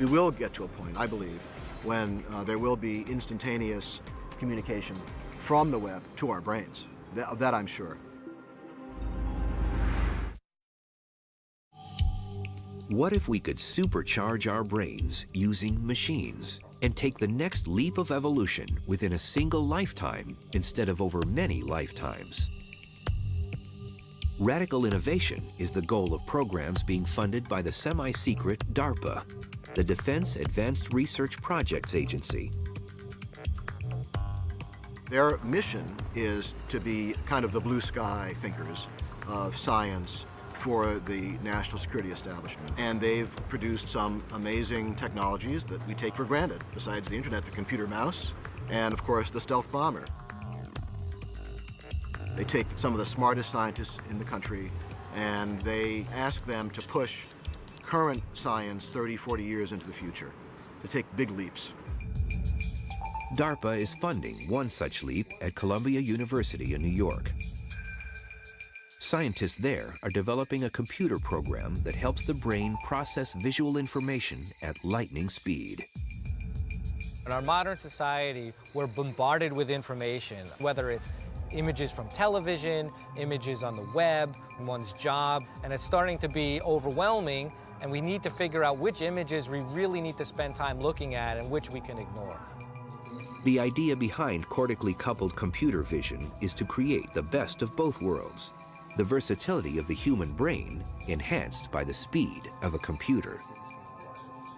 We will get to a point, I believe, when there will be instantaneous communication from the web to our brains. That I'm sure. What if we could supercharge our brains using machines and take the next leap of evolution within a single lifetime instead of over many lifetimes? Radical innovation is the goal of programs being funded by the semi-secret DARPA, the Defense Advanced Research Projects Agency. Their mission is to be kind of the blue sky thinkers of science for the national security establishment. And they've produced some amazing technologies that we take for granted, besides the internet, the computer mouse, and of course the stealth bomber. They take some of the smartest scientists in the country and they ask them to push current science 30, 40 years into the future, to take big leaps. DARPA is funding one such leap at Columbia University in New York. Scientists there are developing a computer program that helps the brain process visual information at lightning speed. In our modern society, we're bombarded with information, whether it's images from television, images on the web, one's job, and it's starting to be overwhelming, and we need to figure out which images we really need to spend time looking at and which we can ignore. The idea behind cortically coupled computer vision is to create the best of both worlds, the versatility of the human brain enhanced by the speed of a computer.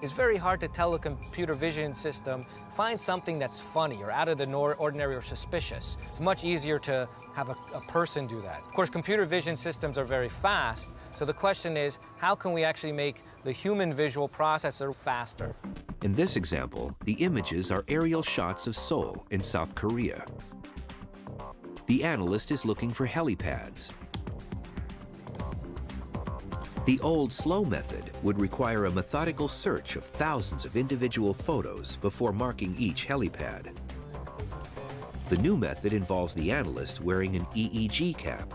It's very hard to tell a computer vision system, find something that's funny or out of the ordinary or suspicious. It's much easier to have a person do that. Of course, computer vision systems are very fast, so the question is, how can we actually make the human visual processor faster? In this example, the images are aerial shots of Seoul in South Korea. The analyst is looking for helipads. The old slow method would require a methodical search of thousands of individual photos before marking each helipad. The new method involves the analyst wearing an EEG cap.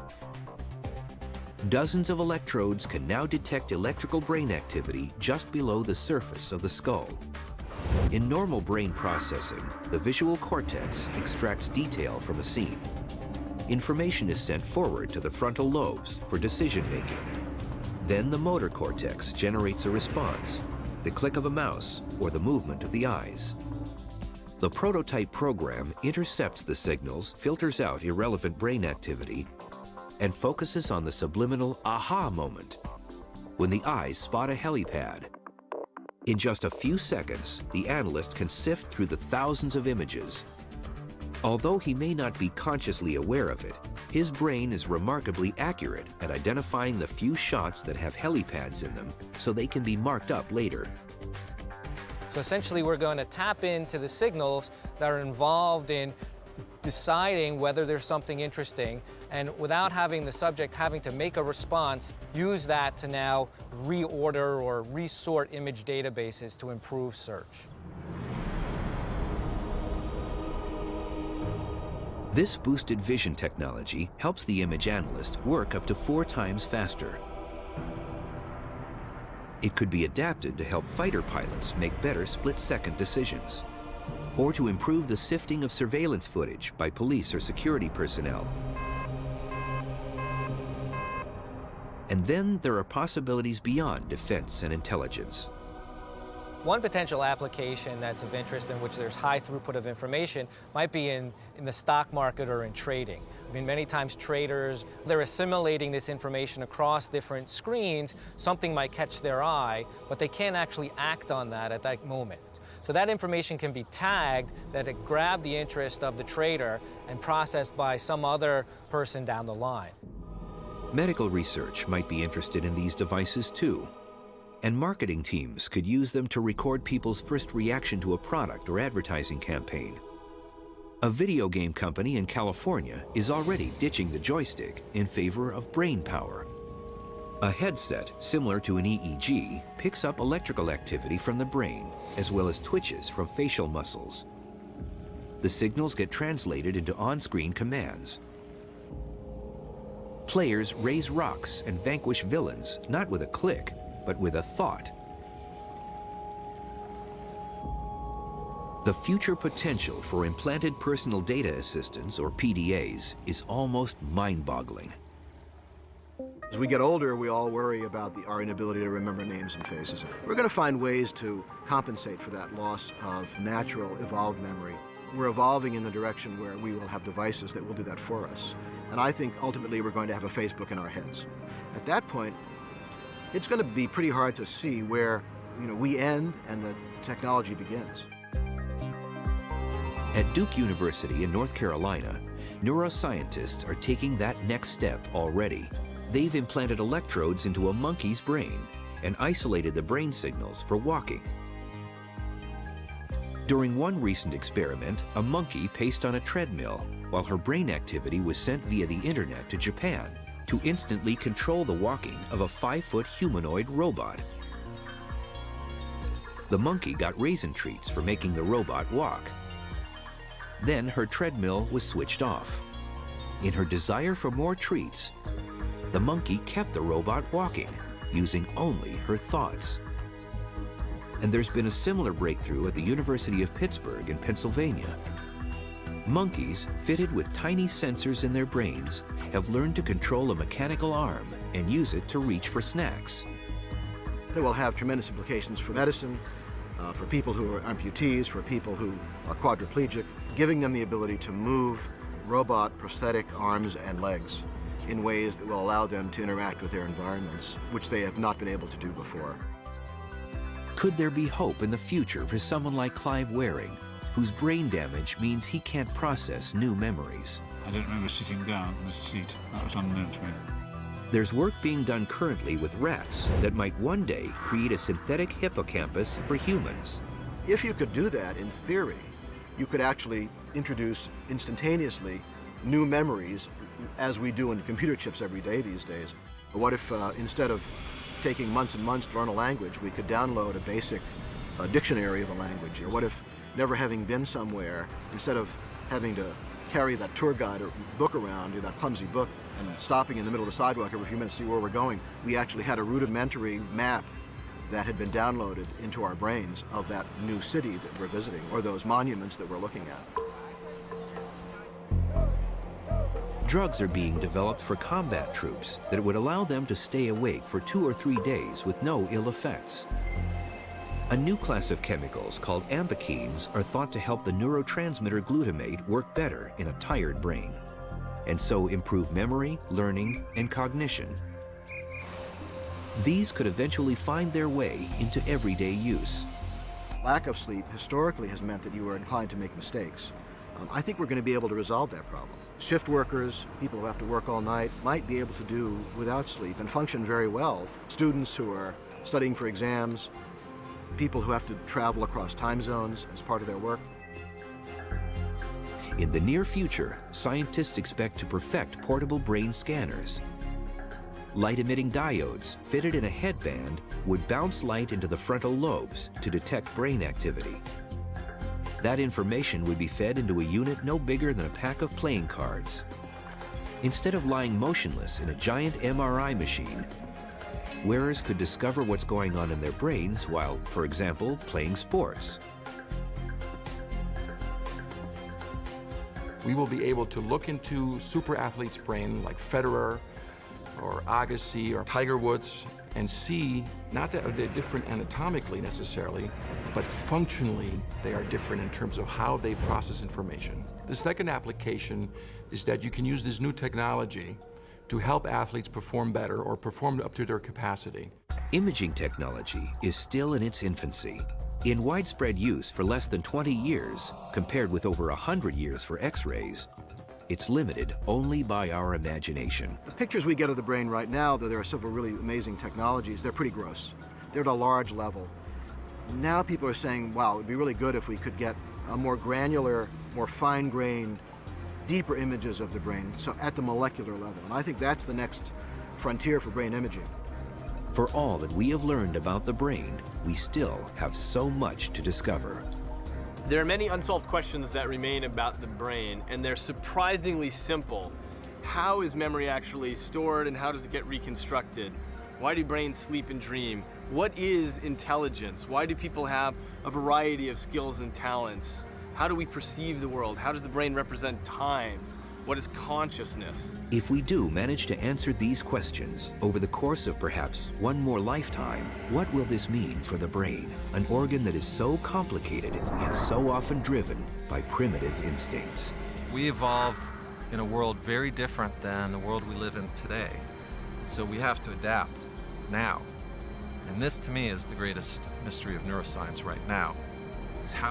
Dozens of electrodes can now detect electrical brain activity just below the surface of the skull. In normal brain processing, the visual cortex extracts detail from a scene. Information is sent forward to the frontal lobes for decision-making. Then the motor cortex generates a response, the click of a mouse or the movement of the eyes. The prototype program intercepts the signals, filters out irrelevant brain activity, and focuses on the subliminal aha moment, when the eyes spot a helipad. In just a few seconds, the analyst can sift through the thousands of images. Although he may not be consciously aware of it, his brain is remarkably accurate at identifying the few shots that have helipads in them so they can be marked up later. So essentially, we're going to tap into the signals that are involved in deciding whether there's something interesting, and without having the subject having to make a response, use that to now reorder or resort image databases to improve search. This boosted vision technology helps the image analyst work up to 4 times faster. It could be adapted to help fighter pilots make better split-second decisions, or to improve the sifting of surveillance footage by police or security personnel. And then there are possibilities beyond defense and intelligence. One potential application that's of interest in which there's high throughput of information might be in the stock market or in trading. I mean, many times traders, they're assimilating this information across different screens. Something might catch their eye, but they can't actually act on that at that moment. So that information can be tagged, that it grabbed the interest of the trader and processed by some other person down the line. Medical research might be interested in these devices too. And marketing teams could use them to record people's first reaction to a product or advertising campaign. A video game company in California is already ditching the joystick in favor of brain power. A headset similar to an EEG picks up electrical activity from the brain, as well as twitches from facial muscles. The signals get translated into on-screen commands. Players raise rocks and vanquish villains, not with a click, but with a thought. The future potential for implanted personal data assistants, or PDAs, is almost mind-boggling. As we get older, we all worry about our inability to remember names and faces. We're going to find ways to compensate for that loss of natural, evolved memory. We're evolving in the direction where we will have devices that will do that for us. And I think ultimately we're going to have a Facebook in our heads. At that point, it's going to be pretty hard to see where, we end and the technology begins. At Duke University in North Carolina, neuroscientists are taking that next step already. They've implanted electrodes into a monkey's brain and isolated the brain signals for walking. During one recent experiment, a monkey paced on a treadmill while her brain activity was sent via the internet to Japan to instantly control the walking of a 5-foot humanoid robot. The monkey got raisin treats for making the robot walk. Then her treadmill was switched off. In her desire for more treats, the monkey kept the robot walking, using only her thoughts. And there's been a similar breakthrough at the University of Pittsburgh in Pennsylvania. Monkeys, fitted with tiny sensors in their brains, have learned to control a mechanical arm and use it to reach for snacks. It will have tremendous implications for medicine, for people who are amputees, for people who are quadriplegic, giving them the ability to move robot prosthetic arms and legs in ways that will allow them to interact with their environments, which they have not been able to do before. Could there be hope in the future for someone like Clive Waring, whose brain damage means he can't process new memories? I don't remember sitting down in the seat. That was unknown to me. There's work being done currently with rats that might one day create a synthetic hippocampus for humans. If you could do that, in theory, you could actually introduce instantaneously new memories, as we do in computer chips every day these days. What if instead of taking months and months to learn a language, we could download a basic dictionary of a language? Or what if, never having been somewhere, instead of having to carry that tour guide or book around, or that clumsy book, and stopping in the middle of the sidewalk every few minutes to see where we're going, we actually had a rudimentary map that had been downloaded into our brains of that new city that we're visiting, or those monuments that we're looking at. Drugs are being developed for combat troops that would allow them to stay awake for 2 or 3 days with no ill effects. A new class of chemicals called ambikines are thought to help the neurotransmitter glutamate work better in a tired brain, and so improve memory, learning, and cognition. These could eventually find their way into everyday use. Lack of sleep historically has meant that you are inclined to make mistakes. I think we're going to be able to resolve that problem. Shift workers, people who have to work all night, might be able to do without sleep and function very well. Students who are studying for exams, people who have to travel across time zones as part of their work. In the near future, scientists expect to perfect portable brain scanners. Light-emitting diodes fitted in a headband would bounce light into the frontal lobes to detect brain activity. That information would be fed into a unit no bigger than a pack of playing cards. Instead of lying motionless in a giant MRI machine, wearers could discover what's going on in their brains while, for example, playing sports. We will be able to look into super athletes' brain like Federer or Agassi or Tiger Woods and see not that they're different anatomically necessarily, but functionally they are different in terms of how they process information. The second application is that you can use this new technology to help athletes perform better or perform up to their capacity. Imaging technology is still in its infancy. In widespread use for less than 20 years, compared with over 100 years for X-rays, it's limited only by our imagination. The pictures we get of the brain right now, though there are several really amazing technologies, they're pretty gross. They're at a large level. Now people are saying, wow, it would be really good if we could get a more granular, more fine-grained, deeper images of the brain, so at the molecular level. And I think that's the next frontier for brain imaging. For all that we have learned about the brain, we still have so much to discover. There are many unsolved questions that remain about the brain, and they're surprisingly simple. How is memory actually stored, and how does it get reconstructed? Why do brains sleep and dream? What is intelligence? Why do people have a variety of skills and talents? How do we perceive the world? How does the brain represent time? What is consciousness? If we do manage to answer these questions over the course of perhaps one more lifetime, what will this mean for the brain? An organ that is so complicated, yet so often driven by primitive instincts. We evolved in a world very different than the world we live in today. So we have to adapt now. And this, to me, is the greatest mystery of neuroscience right now, is how